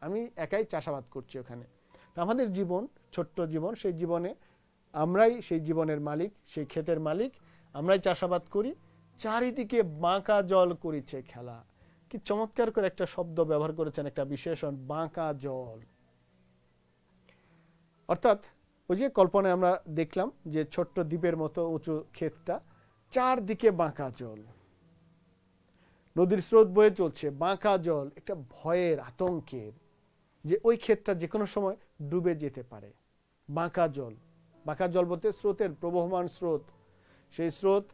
আমি একাই চাষাবাদ করছি ওখানে। তো আমাদের জীবন, ছোট্ট জীবন, সেই জীবনে আমরাই সেই জীবনের মালিক, সেই ক্ষেতের মালিক, আমরাই চাষাবাদ করি। চারিদিকে বাঁকা জল করিছে খেলা। কি চমৎকার করে একটা শব্দ ব্যবহার করেছেন, একটা বিশেষণ, বাঁকা জল। অর্থাৎ ওই যে কল্পনায় আমরা দেখলাম যে ছোট্ট দ্বীপের মতো উঁচু ক্ষেতটা, চারদিকে বাঁকা জল, নদীর স্রোত বয়ে চলছে, বাঁকা জল, একটা ভয়ের, আতঙ্কের, যে ওই ক্ষেতটা যে কোনো সময় ডুবে যেতে পারে। বাঁকা জল বলতে স্রোতের প্রবহমান স্রোত, সেই স্রোত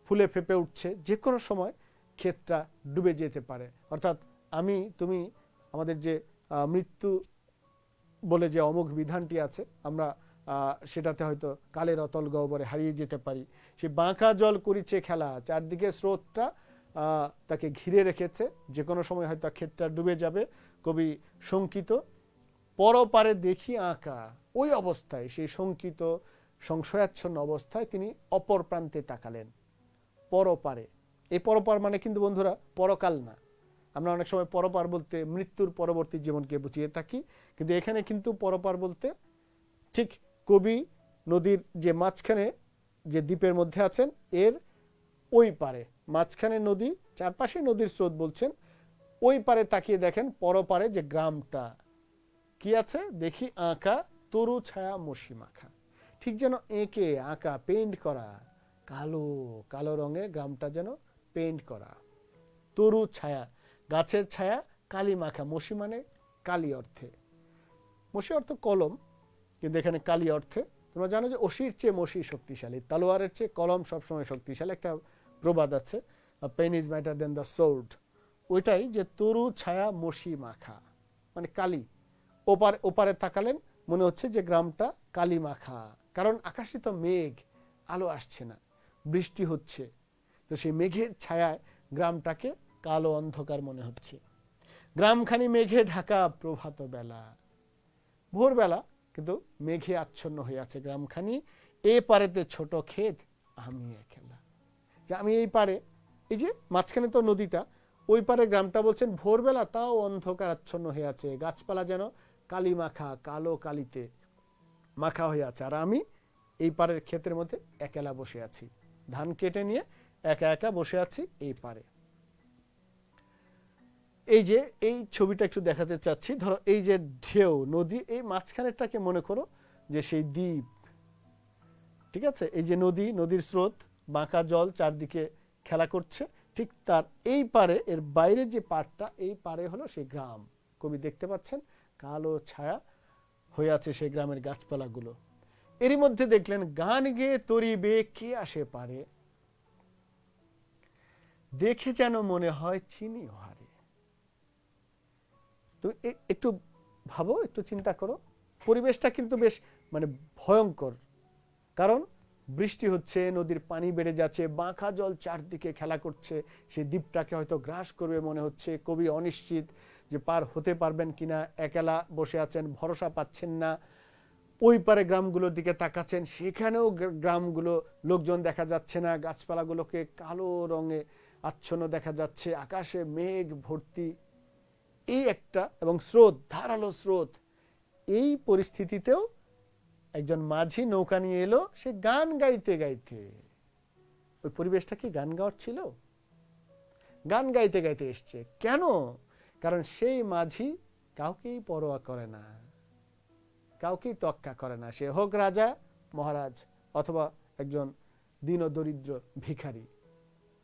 ফুলে ফেপে উঠছে, যে কোনো সময় ক্ষেতটা ডুবে যেতে পারে। অর্থাৎ আমি তুমি, আমাদের যে মৃত্যু বলে যে অমুক বিধানটি আছে, আমরা সেটাতে হয়তো কালের অতল গহ্বরে হারিয়ে যেতে পারি। সে বাঁকা জল করিছে খেলা, চারদিকে স্রোতটা তাকে ঘিরে রেখেছে, যে কোনো সময় হয়তো ক্ষেতটা ডুবে যাবে। কবি শঙ্কিত, পরপারে দেখি আঁকা, ওই অবস্থায় সেই শঙ্কিত সংশয়াচ্ছন্ন অবস্থায় তিনি অপর প্রান্তে তাকালেন, পরপারে। এই পরপার মানে কিন্তু বন্ধুরা পরকাল না। আমরা অনেক সময় পরপার বলতে মৃত্যুর পরবর্তী জীবনকে বুঝিয়ে থাকি, কিন্তু এখানে কিন্তু পরপার বলতে ঠিক কবি নদীর যে মাঝখানে যে দ্বীপের মধ্যে আছেন এর ওই পারে, মাঝখানে নদী, চারপাশে নদীর স্রোত বলছেন, ওই পারে তাকিয়ে দেখেন পরপারে যে গ্রামটা কি আছে, দেখি আঁকা তরু ছায়া মসি মাখা। ঠিক যেন এঁকে আঁকা, পেইন্ট করা, কালো কালো রঙে গ্রামটা যেন পেইন্ট করা। তরু ছায়া, গাছের ছায়া, কালি মাখা। মসি মানে কালি অর্থে, মসি অর্থ কলম, কিন্তু এখানে কালি অর্থে। তোমরা জানো যে অসির চেয়ে মসি শক্তিশালী, তালোয়ারের চেয়ে কলম সবসময় শক্তিশালী, একটা প্রবাদ আছে, pen is matter than the sword. ওইটাই যে তরু ছায়া মসি মাখা মানে কালি। ওপারে তাকালেন, মনে হচ্ছে যে গ্রামটা কালি মাখা, কারণ আকাশে তো মেঘ, আলো আসছে না, বৃষ্টি হচ্ছে, তো সেই মেঘের ছায়ায় গ্রামটাকে কালো অন্ধকার মনে হচ্ছে। গ্রামখানি মেঘে ঢাকা প্রভাত বেলা, ভোরবেলা কিন্তু মেঘে আচ্ছন্ন হয়ে আছে গ্রামখানি। এ পারেতে ছোট ক্ষেত আমি একলা, যে আমি এই পারে, এই যে মাঝখানে তো নদীটা, ওই পারে গ্রামটা বলছেন ভোরবেলা তাও অন্ধকার আচ্ছন্ন হয়ে আছে, গাছপালা যেন কালি মাখা, কালো কালিতে মাখা হয়ে আছে, আর আমি এই পারের ক্ষেতের মধ্যে একলা বসে আছি, ধান কেটে নিয়ে একা একা বসে আছি এই পারে। এই যে এই ছবিটা একটু দেখাতে চাচ্ছি, ধরো এই যে ঢেউ, নদী, এই মাঝখানেরটাকে মনে করো যে সেই দ্বীপ, ঠিক আছে? এই যে নদী, নদীর স্রোত, বাঁকা জল চারদিকে খেলা করছে, ঠিক তার এই পারে, এর বাইরে যে পাড়টা, এই পারে হলো সেই গ্রাম। কবি দেখতে পাচ্ছেন কালো ছায়া হয়ে আছে সেই গ্রামের গাছপালাগুলো। এরই মধ্যে দেখলেন গান গেয়ে তরিবে কে আসে পারে, দেখে যেন মনে হয় চিনি হারে। তো একটু ভাবো, একটু চিন্তা করো, পরিবেশটা কিন্তু বেশ মানে ভয়ঙ্কর, কারণ বৃষ্টি হচ্ছে, নদীর পানি বেড়ে যাচ্ছে, বাঁকা জল চারদিকে খেলা করছে, সেই দ্বীপটাকে হয়তো গ্রাস করবে মনে হচ্ছে। কবি অনিশ্চিত যে পার হতে পারবেন কিনা, একলা বসে আছেন, ভরসা পাচ্ছেন না। ওই পারে গ্রামগুলোর দিকে তাকাচ্ছেন, সেখানেও গ্রামগুলো লোকজন দেখা যাচ্ছে না, গাছপালাগুলোকে কালো রঙে আচ্ছন্ন দেখা যাচ্ছে, আকাশে মেঘ ভর্তি, এই একটা, এবং স্রোত, ধারালো স্রোত। এই পরিস্থিতিতেও একজন মাঝি নৌকা নিয়ে এলো, সে গান গাইতে গাইতে। ওই পরিবেশটা কি গান গাওয়ার ছিল? গান গাইতে গাইতে এসছে। কেন? কারণ সেই মাঝি কাউকেই পরোয়া করে না, কাউকেই তোয়াক্কা করে না, সে হোক রাজা মহারাজ অথবা একজন দীন দরিদ্র ভিখারি,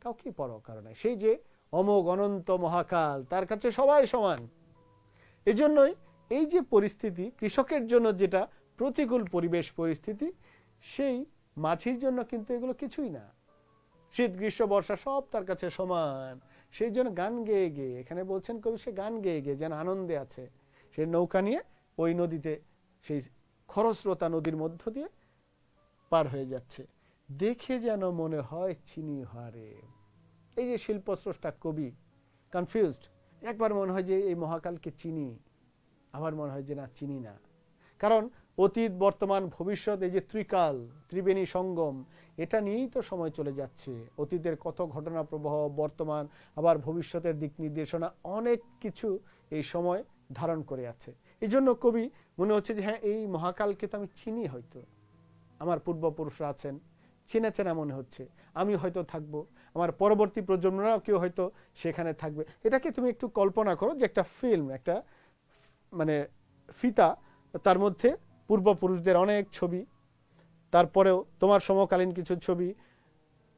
কাউকেই পরোয়া করে না। সেই যে অমোঘ অনন্ত মহাকাল, তার কাছে সবাই সমান। এজন্যই এই যে পরিস্থিতি, কৃষকের জন্য যেটা প্রতিকূল পরিবেশ পরিস্থিতি, সেই মাঝির জন্য কিন্তু এগুলো কিছুই না। শীত গ্রীষ্ম বর্ষা সব তার কাছে সমান। সেই জন্য গান গেয়ে গেয়ে, এখানে বলছেন কবি, সে গান গেয়ে গেয়ে যেন আনন্দে আছে। সে নৌকা নিয়ে ওই নদীতে, সেই খরস্রোতা নদীর মধ্য দিয়ে পার হয়ে যাচ্ছে, দেখে যেন মনে হয় চিনি হারে। এই যে শিল্পস্রষ্টা কবি কনফিউজড, একবার মনে হয় যে এই মহাকালকে চিনি, আবার মনে হয় যে না, চিনি না। কারণ অতীত বর্তমান ভবিষ্যৎ, এই যে ত্রিকাল, ত্রিবেণী সঙ্গম, এটা নিয়েই তো সময় চলে যাচ্ছে। অতীতের কত ঘটনা প্রবাহ, বর্তমান আবার ভবিষ্যতের দিক নির্দেশনা, অনেক কিছু এই সময় ধারণ করে আছে। এই জন্য কবি মনে হচ্ছে যে হ্যাঁ, এই মহাকালকে তো আমি চিনি, হয়তো আমার পূর্বপুরুষরা আছেন, চেনা চেনা মনে হচ্ছে, আমি হয়তো থাকবো, আমার পরবর্তী প্রজন্মরাও কেউ হয়তো সেখানে থাকবে। এটাকে তুমি একটু কল্পনা করো যে একটা ফিল্ম, একটা মানে ফিতা, তার মধ্যে পূর্বপুরুষদের অনেক ছবি, তারপরেও তোমার সমকালীন কিছু ছবি,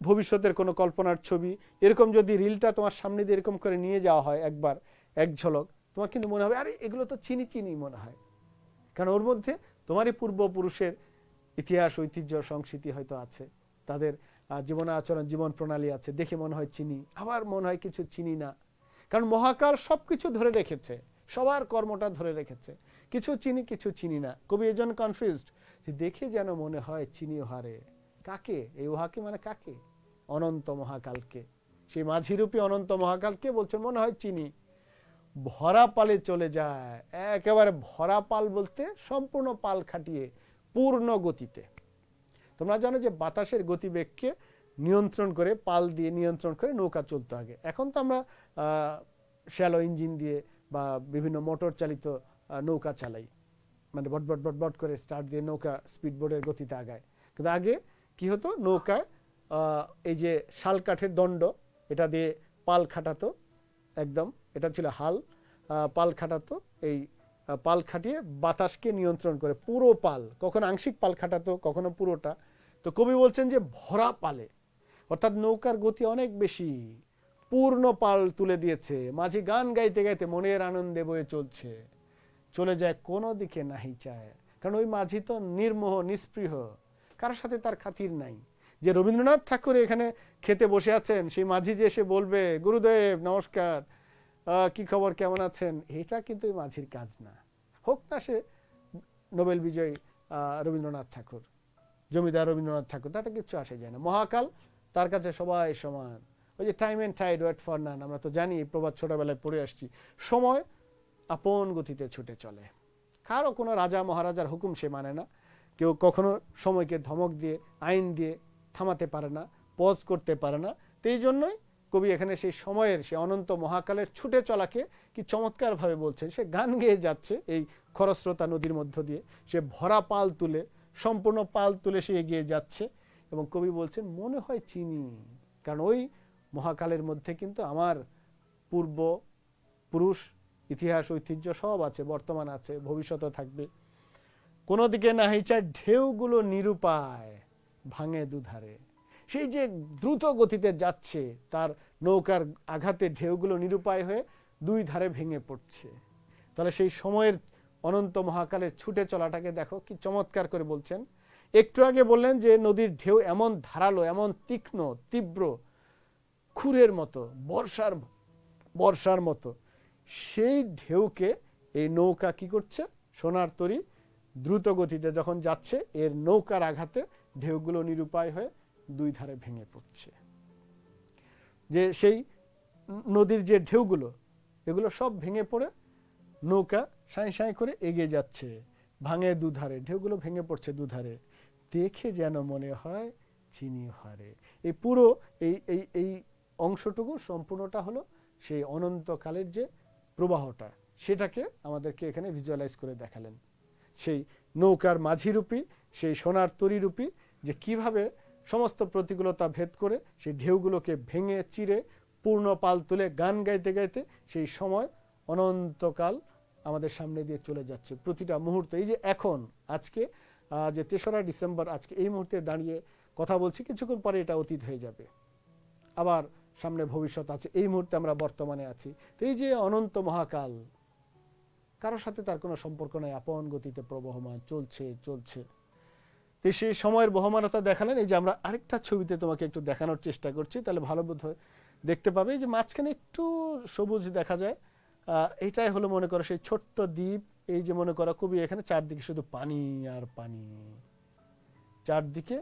ভবিষ্যতের কোনো কল্পনার ছবি, এরকম যদি রিলটা তোমার সামনে দিয়ে এরকম করে নিয়ে যাওয়া হয় একবার, এক ঝলক, তোমার কিন্তু মনে হবে আরে এগুলো তো চিনি চিনি মনে হয়, কারণ ওর মধ্যে তোমারই পূর্বপুরুষের ইতিহাস, ঐতিহ্য, সংস্কৃতি হয়তো আছে, তাদের জীবন আচরণ, জীবন প্রণালী আছে, দেখে মনে হয় চিনি, আবার মনে হয় কিছু চিনি না। কারণ মহাকাল সবকিছু ধরে রেখেছে, সবার কর্মটা ধরে রেখেছে। কিছু চিনি কিছু চিনি না। কবি এজন কনফিউজড যে দেখে যেন মনে হয় চিনি উহারে। কাকে? এই উহাকে মানে কাকে? অনন্ত মহাকালকে, সেই মাঝিরূপী অনন্ত মহাকালকে বলছেন মনে হয় চিনি। ভরা পালে চলে যায়, একেবারে ভরা পাল বলতে সম্পূর্ণ পাল খাটিয়ে পূর্ণ গতিতে। তোমরা জানো যে বাতাসের গতিবেগকে নিয়ন্ত্রণ করে, পাল দিয়ে নিয়ন্ত্রণ করে নৌকা চলতো আগে। এখন তো আমরা শ্যালো ইঞ্জিন দিয়ে বা বিভিন্ন মোটর চালিত নৌকা চালাই, মানে বট বট বট বট করে স্টার্ট দিয়ে নৌকা স্পিড বোর্ডের গতিতে আগায়। কিন্তু আগে কি হতো, নৌকায় এই যে শাল কাঠের দণ্ড, এটা দিয়ে পাল খাটাতো, একদম এটা ছিল হাল, পাল খাটাতো। এই পাল খাটিয়ে বাতাসকে নিয়ন্ত্রণ করে পুরো পাল, কখনো আংশিক পাল খাটাতো কখনো পুরোটা। তো কবি বলছেন যে ভরা পালে, অর্থাৎ নৌকার গতি অনেক বেশি, পূর্ণ পাল তুলে দিয়েছে। মাঝি গান গাইতে গাইতে মনের আনন্দে বয়ে চলছে, চলে যায় কোনো দিকে নাহি চায়। কারণ ওই মাঝি তো নির্মোহ নিস্পৃহ, কারোর সাথে তার খাতির নাই। যে রবীন্দ্রনাথ ঠাকুর এখানে খেতে বসে আছেন, সেই মাঝি যে এসে বলবে গুরুদেব নমস্কার, কি খবর, কেমন আছেন, এটা কিন্তু এই মাঝির কাজ না। হোক না সে নোবেল বিজয়ী রবীন্দ্রনাথ ঠাকুর, জমিদার রবীন্দ্রনাথ ঠাকুর, তাতে কিছু আসে যায় না। মহাকাল তার কাছে সবাই সমান। ওই যে time and tide wait for none, আমরা তো জানি, প্রবাদ ছোটবেলায় পড়ে আসছি। সময় আপন গতিতে ছুটে চলে, কারো কোনো রাজা মহারাজার হুকুম সে মানে না। কেউ কখনো সময়কে ধমক দিয়ে, আইন দিয়ে থামাতে পারে না, পজ করতে পারে না। তো এই জন্যই কবি এখানে সেই সময়ের, সেই অনন্ত মহাকালের ছুটে চলাকে কি চমৎকারভাবে বলছেন। সে গান গেয়ে যাচ্ছে এই খরস্রোতা নদীর মধ্য দিয়ে, সে ভরা পাল তুলে, সম্পূর্ণ পাল তুলে সে এগিয়ে যাচ্ছে। এবং কবি বলছেন মনে হয় চিনি, কারণ ওই মহাকালের মধ্যে কিন্তু আমার পূর্ব পুরুষ, ইতিহাস, ঐতিহ্য সব আছে, বর্তমান আছে, ভবিষ্যৎও থাকবে। কোনো দিকে নাহি চায়, ঢেউগুলো নিরুপায় ভাঙে দুধারে। সেই যে দ্রুত গতিতে যাচ্ছে, তার নৌকার আঘাতে ঢেউগুলো নিরুপায় হয়ে দুই ধারে ভেঙে পড়ছে। তাহলে সেই সময়ের অনন্ত মহাকালের ছুটে চলাটাকে দেখো কি চমৎকার করে বলছেন। একটু আগে বললেন যে নদীর ঢেউ এমন ধারালো, এমন তীক্ষ্ণ, তীব্র, খুরের মতো, বর্ষার মতো। সেই ঢেউকে এই নৌকা কি করছে, সোনার তরী দ্রুত গতিতে যখন যাচ্ছে, এর নৌকার আঘাতে ঢেউগুলো নিরুপায় হয়ে দুই ধারে ভেঙে পড়ছে। যে সেই নদীর যে ঢেউগুলো, এগুলো সব ভেঙে পড়ে নৌকা সাঁই সাঁই করে এগিয়ে যাচ্ছে, ভাঙে দুধারে, ঢেউগুলো ভেঙে পড়ছে দুধারে। দেখে যেন মনে হয় চিনি হারে। এই পুরো এই এই এই অংশটুকু সম্পূর্ণটা হলো সেই অনন্তকালের যে প্রবাহটা, সেটাকে আমাদেরকে এখানে ভিজুয়ালাইজ করে দেখালেন। সেই নৌকার মাঝিরূপী, সেই সোনার তরীরূপী, যে কিভাবে সমস্ত প্রতিকূলতা ভেদ করে সেই ঢেউগুলোকে ভেঙে চিরে পূর্ণ পাল তুলে গান গাইতে গাইতে সেই সময় অনন্তকাল আমাদের সামনে দিয়ে চলে যাচ্ছে প্রতিটা মুহূর্তে। এই যে এখন আজকে যে ৩রা ডিসেম্বর, আজকে এই মুহূর্তে দাঁড়িয়ে কথা বলছি, কিছুক্ষণ পরে এটা অতীত হয়ে যাবে, আবার সামনে ভবিষ্যৎ আছে, এই মুহূর্তে আমরা বর্তমানে আছি। তো এই যে অনন্ত মহাকাল, কারোর সাথে তার কোনো সম্পর্ক নাই, আপন গতিতে প্রবহমান, চলছে চলছে। তো সেই সময়ের বহমানতা দেখালেন। এই যে আমরা আরেকটা ছবিতে তোমাকে একটু দেখানোর চেষ্টা করছি, তাহলে ভালো বোধ হয় দেখতে পাবে। যে মাঝখানে একটু সবুজ দেখা যায়, এইটাই হলো মনে করো সেই ছোট্ট দ্বীপ। এই যে মনে করো কবি এখানে চারদিকে শুধু পানি আর পানি, চারদিকে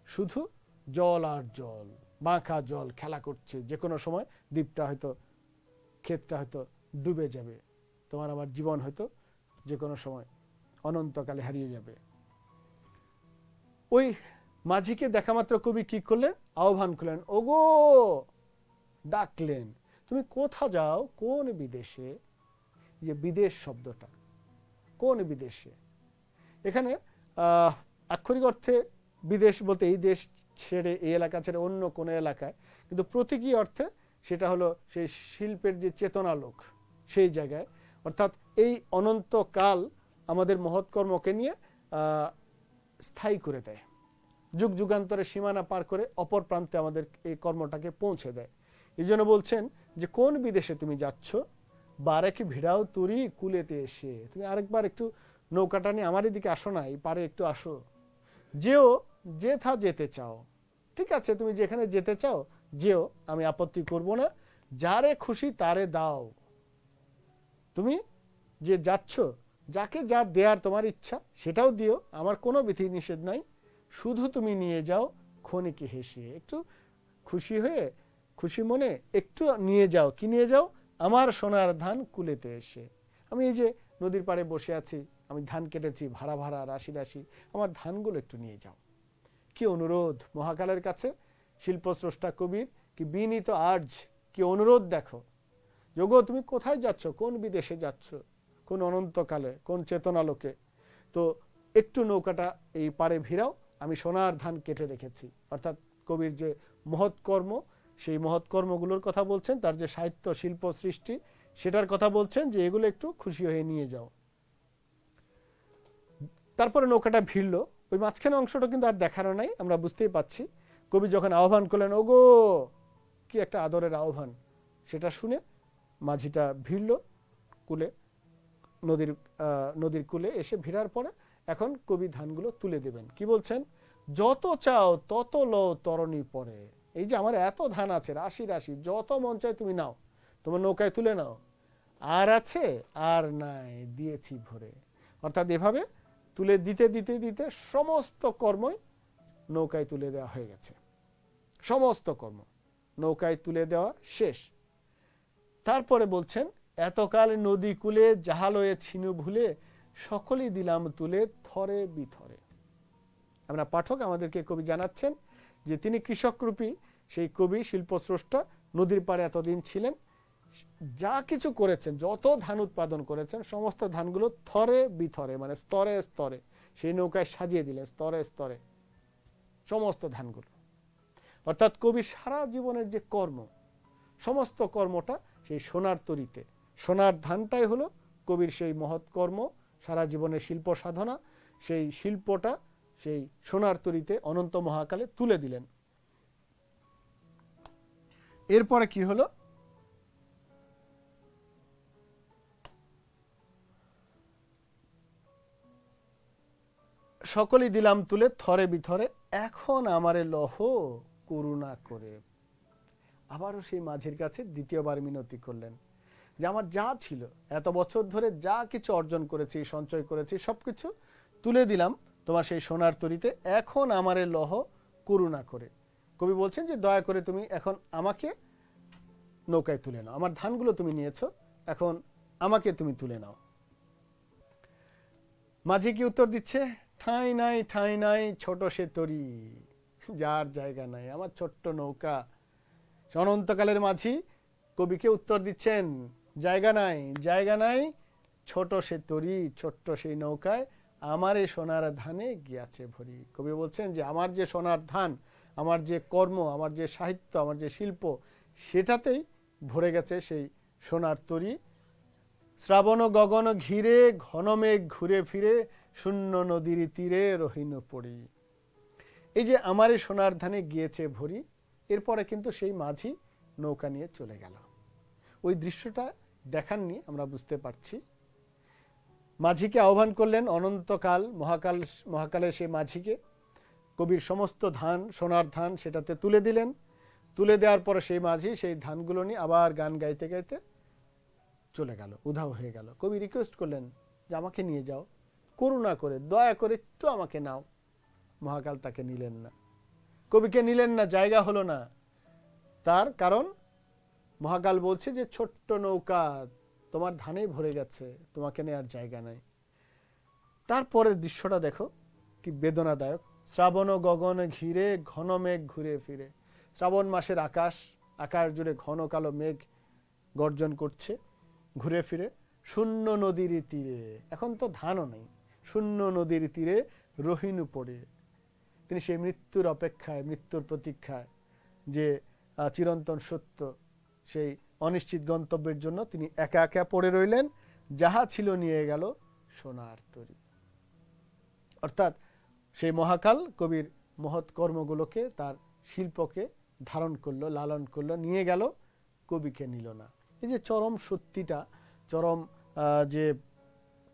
শুধু জল আর জল, বাঁকা জল খেলা করছে। যে কোনো সময় দ্বীপটা হয়তো, ক্ষেতটা হয়তো ডুবে যাবে, তোমার আমার জীবন হয়তো যে কোনো সময় অনন্তকালে হারিয়ে যাবে। ওই মাঝিকে দেখা মাত্র কবি কি করলেন, আহ্বান করলেন, ওগো, ডাকলেন, তুমি কোথা যাও, কোন বিদেশে। যে বিদেশ শব্দটা, কোন বিদেশে, এখানে আক্ষরিক অর্থে বিদেশ বলতে এই দেশ ছেড়ে, এই এলাকা ছেড়ে অন্য কোনো এলাকায়, কিন্তু প্রতীকী অর্থে সেটা হলো সেই শিল্পের যে চেতনালোক, সেই জায়গায়। অর্থাৎ এই অনন্তকাল আমাদের মহৎকর্মকে নিয়ে স্থায়ী করে দেয়, যুগ যুগান্তরে সীমানা পার করে অপর প্রান্তে আমাদের এই কর্মটাকে পৌঁছে দেয়। এই জন্য বলছেন যে কোন বিদেশে তুমি যাচ্ছ, বারে কি ভিড়াও তুরি কুলেতে এসে। তুমি আরেকবার একটু নৌকাটা নিয়ে আমার এদিকে আসো না, এই পারে একটু আসো। যেও যেথা যেতে চাও, ঠিক আছে, তুমি যেখানে যেতে চাও যেও, আমি আপত্তি করব না। যারে খুশি তারে দাও, তুমি যে যাচ্ছ, যাকে যা দেয়ার তোমার ইচ্ছা সেটাও দিও, আমার কোনো বিধি নিষেধ নাই, শুধু তুমি নিয়ে যাও ক্ষণিকে হেসে, একটু খুশি হয়ে খুশি মনে একটু নিয়ে যাও। কি নিয়ে যাও? আমার সোনার ধান কুলেতে এসে। আমি এই যে নদীর পাড়ে বসে আছি, আমি ধান কেটেছি ভাড়া ভাড়া রাশি রাশি, আমার ধানগুলো একটু নিয়ে যাও। কি অনুরোধ মহাকালের কাছে, শিল্পস্রষ্টা কবির কি বিনীত আর্জ, কি অনুরোধ দেখো। যোগো তুমি কোথায় যাচ্ছ, কোন বিদেশে যাচ্ছ, কোন অনন্তকালে, কোন চেতনালোকে, তো একটু নৌকাটা এই পাড়ে ভিড়াও, আমি সোনার ধান কেটে রেখেছি। অর্থাৎ কবির যে মহৎ কর্ম, সেই মহৎ কর্মগুলোর কথা বলছেন, তার যে সাহিত্য শিল্প সৃষ্টি সেটার কথা বলছেন, যে এগুলো একটু খুশি হয়ে নিয়ে যাও। তারপরে নৌকাটা ভিড়ল, ওই মাঝখানে অংশটা কিন্তু আর দেখানো নাই, আমরা বুঝতেই পাচ্ছি। কবি যখন আহ্বান করলেন, ওগো, কি একটা আদরের আহ্বান, সেটা শুনে মাঝিটা ভিড়ল কুলে, নদীর কুলে এসে ভিড়ার পরে এখন কবি ধানগুলো তুলে দেবেন। কি বলছেন? যত চাও তত লও তরণী পরে। এই যে আমার এত ধান আছে রাশি রাশি, যত মন চায় তুমি নাও, তোমার নৌকায় তুলে নাও, আর আছে আর নাই দিয়েছি ভরে। অর্থাৎ এভাবে তুলে দিতে দিতে দিতে সমস্ত কর্মই নৌকায় তুলে দেওয়া হয়ে গেছে। সমস্ত কর্ম নৌকায় তুলে দেওয়া শেষ। তারপরে বলছেন, এতকাল নদী কূলে জাহালয়ে ছিনু ভুলে, সকলই দিলাম তুলে থরে বিথরে। আমরা পাঠক আমাদেরকে কবি জানাচ্ছেন যে তিনি কৃষকরূপী সেই কবি শিল্পস্রষ্টা নদীর পাড়ে এতদিন ছিলেন, যা কিছু করেছেন, যত ধান উৎপাদন করেছেন, সমস্ত ধানগুলো থরে বিথরে মানে স্তরে স্তরে সেই নৌকায় সাজিয়ে দিলেন, স্তরে স্তরে সমস্ত ধানগুলো। অর্থাৎ কবি সারা জীবনের যে কর্ম, সমস্ত কর্মটা সেই সোনার তরীতে, সোনার ধানটাই হলো কবির সেই মহৎ কর্ম, সারা জীবনের শিল্প সাধনা, সেই শিল্পটা সেই সোনার তরীতে অনন্ত মহাকালে তুলে দিলেন। এরপরে কি হলো? সকলই দিলাম তুলে থরে বিথরে, এখন আমারে লহ করুণা করে। আবারও সেই মাঝির কাছে দ্বিতীয়বার মিনতি করলেন যে আমার যা ছিল, এত বছর ধরে যা কিছু অর্জন করেছি, সঞ্চয় করেছি, সবকিছু তুলে দিলাম তোমার সেই সোনার তরীতে, এখন আমারে লহ করুণা করে। কবি বলছেন যে দয়া করে তুমি এখন আমাকে নৌকায় তুলে নাও, আমার ধানগুলো তুমি নিয়েছো, এখন আমাকে তুমি তুলে নাও। মাঝি কি উত্তর দিচ্ছে? ঠাঁই নাই ঠাঁই নাই ছোট সে তরি, যার জায়গা নাই, আমার ছোট্ট নৌকা। অনন্তকালের মাঝি কবিকে উত্তর দিচ্ছেন, জায়গা নাই, জায়গা নাই, ছোট সে তরি, ছোট্ট সেই নৌকায় আমার এই সোনার ধানে গিয়াছে ভরি। কবি বলছেন যে আমার যে সোনার ধান, আমার যে কর্ম, আমার যে সাহিত্য, আমার যে শিল্প, সেটাতেই ভরে গেছে সেই সোনার তরি। শ্রাবণ গগন ঘিরে ঘন মেঘ ঘুরে ফিরে, শূন্য নদীর তীরে রহিন পড়ি। এই যে আমার এই সোনার ধানে গিয়েছে ভরি, এরপরে কিন্তু সেই মাঝি নৌকা নিয়ে চলে গেল। ওই দৃশ্যটা দেখাননি, আমরা বুঝতে পারছি। মাঝিকে আহ্বান করলেন অনন্তকাল, মহাকালের সেই মাঝিকে, কবির সমস্ত ধান, সোনার ধান সেটাতে তুলে দিলেন। তুলে দেওয়ার পরে সেই মাঝি সেই ধানগুলো নিয়ে আবার গান গাইতে গাইতে চলে গেল, উধাও হয়ে গেল। কবি রিকোয়েস্ট করলেন যে আমাকে নিয়ে যাও, করুণা করে, দয়া করে একটু আমাকে নাও। মহাকাল তাকে নিলেন না, কবিকে নিলেন না, জায়গা হলো না। তার কারণ মহাকাল বলছে যে ছোট্ট নৌকা, তোমার ধানেই ভরে গেছে, তোমাকে নেওয়ার জায়গা নাই। তারপরের দৃশ্যটা দেখো কি বেদনাদায়ক। শ্রাবণ গগন ঘিরে ঘন মেঘ ঘুরে ফিরে। শ্রাবণ মাসের আকাশ, আকাশ জুড়ে ঘন কালো মেঘ গর্জন করছে, ঘুরে ফিরে শূন্য নদীর তীরে, এখন তো ধানও নেই, শূন্য নদীর তীরে রহিনু পড়ে। তিনি সেই মৃত্যুর অপেক্ষায়, মৃত্যুর প্রতীক্ষায়, যে চিরন্তন সত্য, সেই অনিশ্চিত গন্তব্যের জন্য তিনি একা একা পড়ে রইলেন। যাহা ছিল নিয়ে গেল সোনার তরী। অর্থাৎ সেই মহাকাল কবির মহৎ কর্মগুলোকে, তার শিল্পকে ধারণ করলো, লালন করলো, নিয়ে গেল, কবিকে নিল না। এই যে চরম সত্যিটা, চরম যে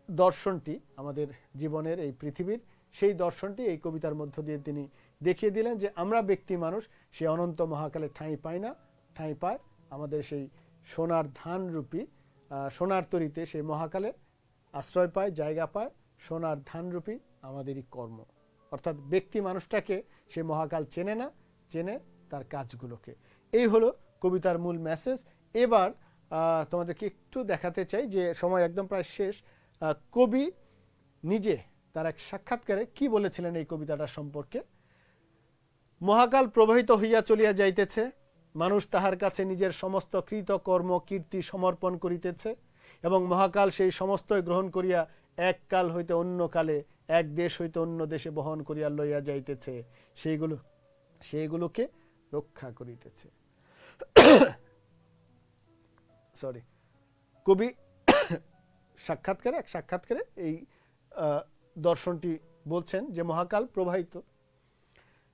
দর্শনটি আমাদের জীবনের, এই পৃথিবীর, সেই দর্শনটি এই কবিতার মধ্য দিয়ে তিনি দেখিয়ে দিলেন যে আমরা ব্যক্তি মানুষ সেই অনন্ত মহাকালে ঠাঁই পাই না, ঠাঁই পায় আমাদের সেই সোনার ধান রূপী সোনার তরীতে, সেই মহাকালে আশ্রয় পায়, জায়গা পায় সোনার ধানরূপী আমাদেরই কর্ম। অর্থাৎ ব্যক্তি মানুষটাকে সে মহাকাল চেনে না, চেনে তার কাজগুলোকে। এই হলো কবিতার মূল মেসেজ। এবার তোমাদেরকে একটু দেখাতে চাই যে সময় একদম প্রায় শেষ। কবি নিজে তার এক সাক্ষাৎকারে কি বলেছিলেন এই কবিতাটার সম্পর্কে। মহাকাল প্রবাহিত হইয়া চলিয়া যাইতেছে, মানুষ তাহার কাছে নিজের সমস্ত কৃত কর্ম কীর্তি সমর্পণ করিতেছে, এবং মহাকাল সেই সমস্তই গ্রহণ করিয়া এক কাল হইতে অন্য কালে, এক দেশ হইতে অন্য দেশে বহন করিয়া লইয়া যাইতেছে, সেইগুলোকে রক্ষা করিতেছে। সরি, কবি এক সাক্ষাৎকারে এই দর্শনটি বলছেন যে মহাকাল প্রবাহিত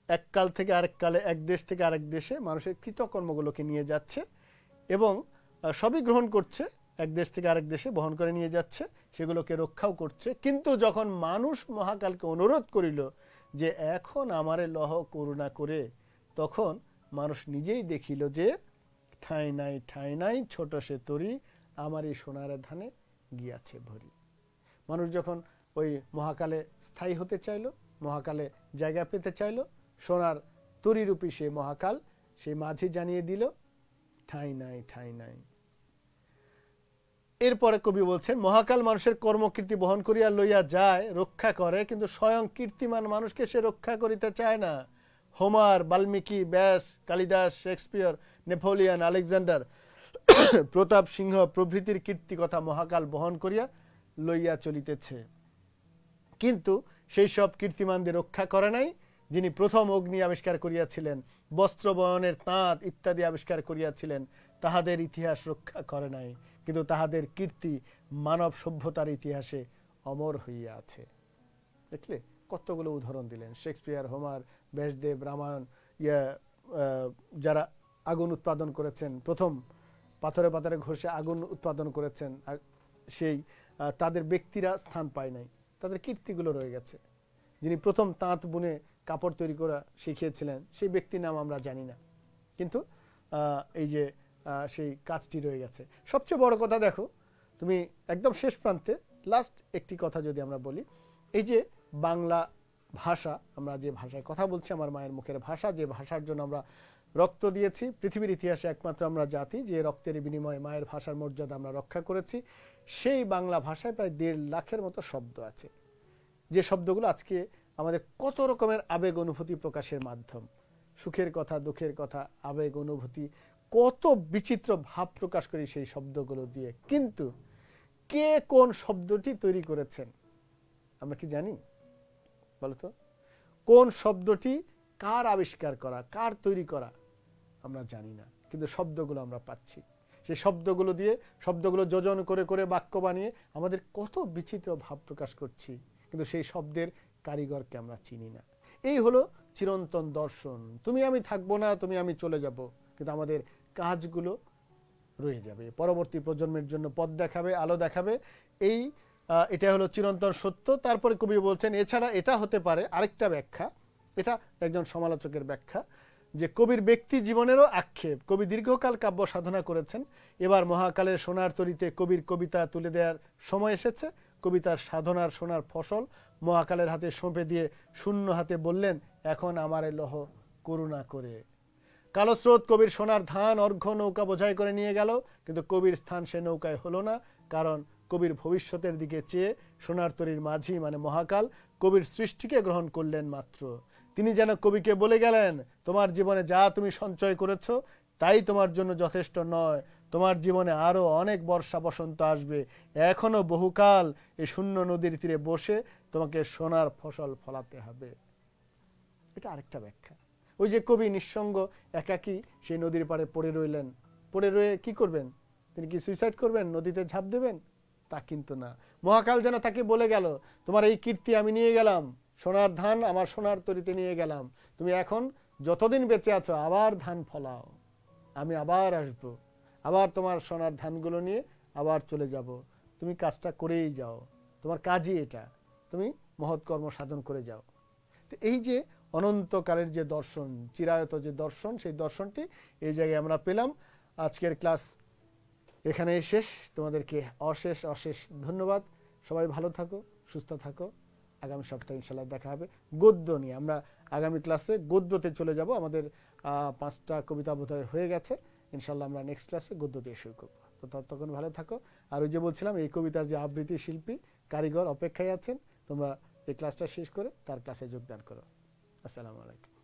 এক কাল থেকে আরেক কালে, এক দেশ থেকে আরেক দেশে মানুষের কৃতকর্মগুলোকে নিয়ে যাচ্ছে এবং সবই গ্রহণ করছে, এক দেশ থেকে আরেক দেশে বহন করে নিয়ে যাচ্ছে, সেগুলোকে রক্ষাও করছে। কিন্তু যখন মানুষ মহাকালকে অনুরোধ করিল যে এখন আমারে লহ করুণা করে, তখন মানুষ নিজেই দেখিল যে ঠাঁই নাই ছোট সে তরি, আমারই সোনার ধানে গিয়াছে ভরি। মানুষ যখন ওই মহাকালে স্থায়ী হতে চাইল, মহাকালে জায়গা পেতে চাইল, সোনার তরিরূপী সে মহাকাল সেই মাঝে জানিয়ে দিল ঠাঁই নাই। এরপরে কবি বলছেন মহাকাল মানুষের কর্মকীর্তি বহন করিয়া লইয়া যায়, রক্ষা করে, কিন্তু স্বয়ং কীর্তিমান মানুষকে সে রক্ষা করিতে চায় না। হোমার, বাল্মীকি, ব্যাস, কালিদাস, শেক্সপিয়র, নেপোলিয়ন, আলেকজান্ডার, প্রতাপ সিংহ প্রভৃতির কীর্তি কথা মহাকাল বহন করিয়া লইয়া চলিতেছে, কিন্তু সেই সব কীর্তিমানদের রক্ষা করে নাই যিনি প্রথম অগ্নি আবিষ্কার করিয়াছিলেন, বস্ত্র বয়নের তাঁত ইত্যাদি আবিষ্কার করিয়াছিলেন। তাহাদের ইতিহাস রক্ষা করে নাই, কিন্তু তাহাদের কীর্তি মানব সভ্যতার ইতিহাসে অমর হইয়া আছে। দেখলে কতগুলো উদাহরণ দিলেন, শেক্সপিয়ার, হোমার, ব্যাসদেব, রামায়ণ, যারা আগুন উৎপাদন করেছেন, প্রথম পাথরে পাথরে ঘষে আগুন উৎপাদন করেছেন, সেই তাদের ব্যক্তিরা স্থান পায় নাই, তাদের কীর্তিগুলো রয়ে গেছে। যিনি প্রথম তাঁত বুনে কাপড় তৈরি করা শিখিয়েছিলেন সেই ব্যক্তির নাম আমরা জানি না, কিন্তু এই যে সেই কাজটি রয়ে গেছে। সবচেয়ে বড় কথা দেখো, তুমি একদম শেষ প্রান্তে লাস্ট একটি কথা যদি আমরা বলি, এই যে বাংলা ভাষা, আমরা যে ভাষায় কথা বলছি, আমার মায়ের মুখের ভাষা, যে ভাষার জন্য আমরা রক্ত দিয়েছি, পৃথিবীর ইতিহাসে একমাত্র আমরা জাতি যে রক্তের বিনিময়ে মায়ের ভাষার মর্যাদা আমরা রক্ষা করেছি, সেই বাংলা ভাষায় প্রায় 1.5 লাখের মতো শব্দ আছে, যে শব্দগুলো আজকে আমাদের কত রকমের আবেগ অনুভূতি প্রকাশের মাধ্যম। সুখের কথা, দুঃখের কথা, আবেগ অনুভূতি, কত বিচিত্র ভাব প্রকাশ করি সেই শব্দগুলো দিয়ে। কিন্তু কে কোন শব্দটি তৈরি করেছেন আমরা কি জানি? বলতো, কোন শব্দটি কার আবিষ্কার করা, কার তৈরি করা আমরা জানি না, কিন্তু শব্দগুলো আমরা পাচ্ছি। সেই শব্দগুলো দিয়ে, শব্দগুলো যোজন করে করে বাক্য বানিয়ে আমাদের কত বিচিত্র ভাব প্রকাশ করছি, কিন্তু সেই শব্দের কারিগরকে আমরা চিনি না। এই হলো চিরন্তন দর্শন। তুমি আমি থাকবো না, তুমি আমি চলে যাব, কিন্তু আমাদের কাজগুলো রয়ে যাবে, পরবর্তী প্রজন্মের জন্য পথ দেখাবে, আলো দেখাবে। এটা হলো চিরন্তন সত্য। তারপরে কবি বলছেন এছাড়া এটা হতে পারে আরেকটা ব্যাখ্যা, এটা একজন সমালোচকের ব্যাখ্যা, যে কবির ব্যক্তি জীবনেরও আক্ষেপ। কবি দীর্ঘকাল কাব্য সাধনা করেছেন, এবার মহাকালের সোনার তরীতে কবির কবিতা তুলে দেওয়ার সময় এসেছে। কবিতার সাধনার সোনার ফসল মহাকালের হাতে সঁপে দিয়ে শূন্য হাতে বললেন এখন আমারে লহ করুণা করে। কালো স্রোত কবির সোনার ধান অর্ঘ্য নৌকা বোঝাই করে নিয়ে গেল, কিন্তু কবির স্থান সে নৌকায় হলো না, কারণ কবির ভবিষ্যতের দিকে চেয়ে সোনার তরীর মাঝি মানে মহাকাল কবির সৃষ্টিকে গ্রহণ করলেন মাত্র। তিনি যেন কবিকে বলে গেলেন তোমার জীবনে যা তুমি সঞ্চয় করেছো তাই তোমার জন্য যথেষ্ট নয়, তোমার জীবনে আরো অনেক বর্ষা বসন্ত আসবে, এখনো বহুকাল এই শূন্য নদীর তীরে বসে তোমাকে সোনার ফসল ফলাতে হবে। এটা আরেকটা ব্যাখ্যা। ওই যে কবি নিঃসঙ্গ একাকী সেই নদীর পাড়ে পড়ে রইলেন, পড়ে রয়ে কি করবেন? তিনি কি সুইসাইড করবেন, নদীতে ঝাঁপ দেবেন? তা কিন্তু না। মহাকাল যেন তাকে বলে গেল তোমার এই কীর্তি আমি নিয়ে গেলাম, সোনার ধান আমার সোনার তরীতে নিয়ে গেলাম, তুমি এখন যতদিন বেঁচে আছো আবার ধান ফলাও, আমি আবার আসব, আবার তোমার সোনার ধানগুলো নিয়ে আবার চলে যাব, তুমি কাজটা করেই যাও, তোমার কাজই এটা, তুমি মহৎ কর্ম সাধন করে যাও। তো এই যে অনন্তকালের যে দর্শন, চিরায়ত যে দর্শন, সেই দর্শনটি এই জায়গায় আমরা পেলাম। আজকের ক্লাস এখানেই শেষ। তোমাদেরকে অশেষ অশেষ ধন্যবাদ। সবাই ভালো থাকো, সুস্থ থাকো। আগামী সপ্তাহে ইনশাল্লাহ দেখা হবে গদ্য নিয়ে। আমরা আগামী ক্লাসে গদ্যতে চলে যাব। আমাদের 5টা কবিতা বোধহয় হয়ে গেছে। ইনশাল্লাহ আমরা নেক্সট ক্লাসে গদ্য দিয়ে শুরু করবো। তো ততক্ষণ ভালো থাকো। আর ওই যে বলছিলাম, এই কবিতার যে আবৃত্তি শিল্পী কারিগর অপেক্ষায় আছেন, তোমরা এই ক্লাসটা শেষ করে তার ক্লাসে যোগদান করো। আসসালামু আলাইকুম।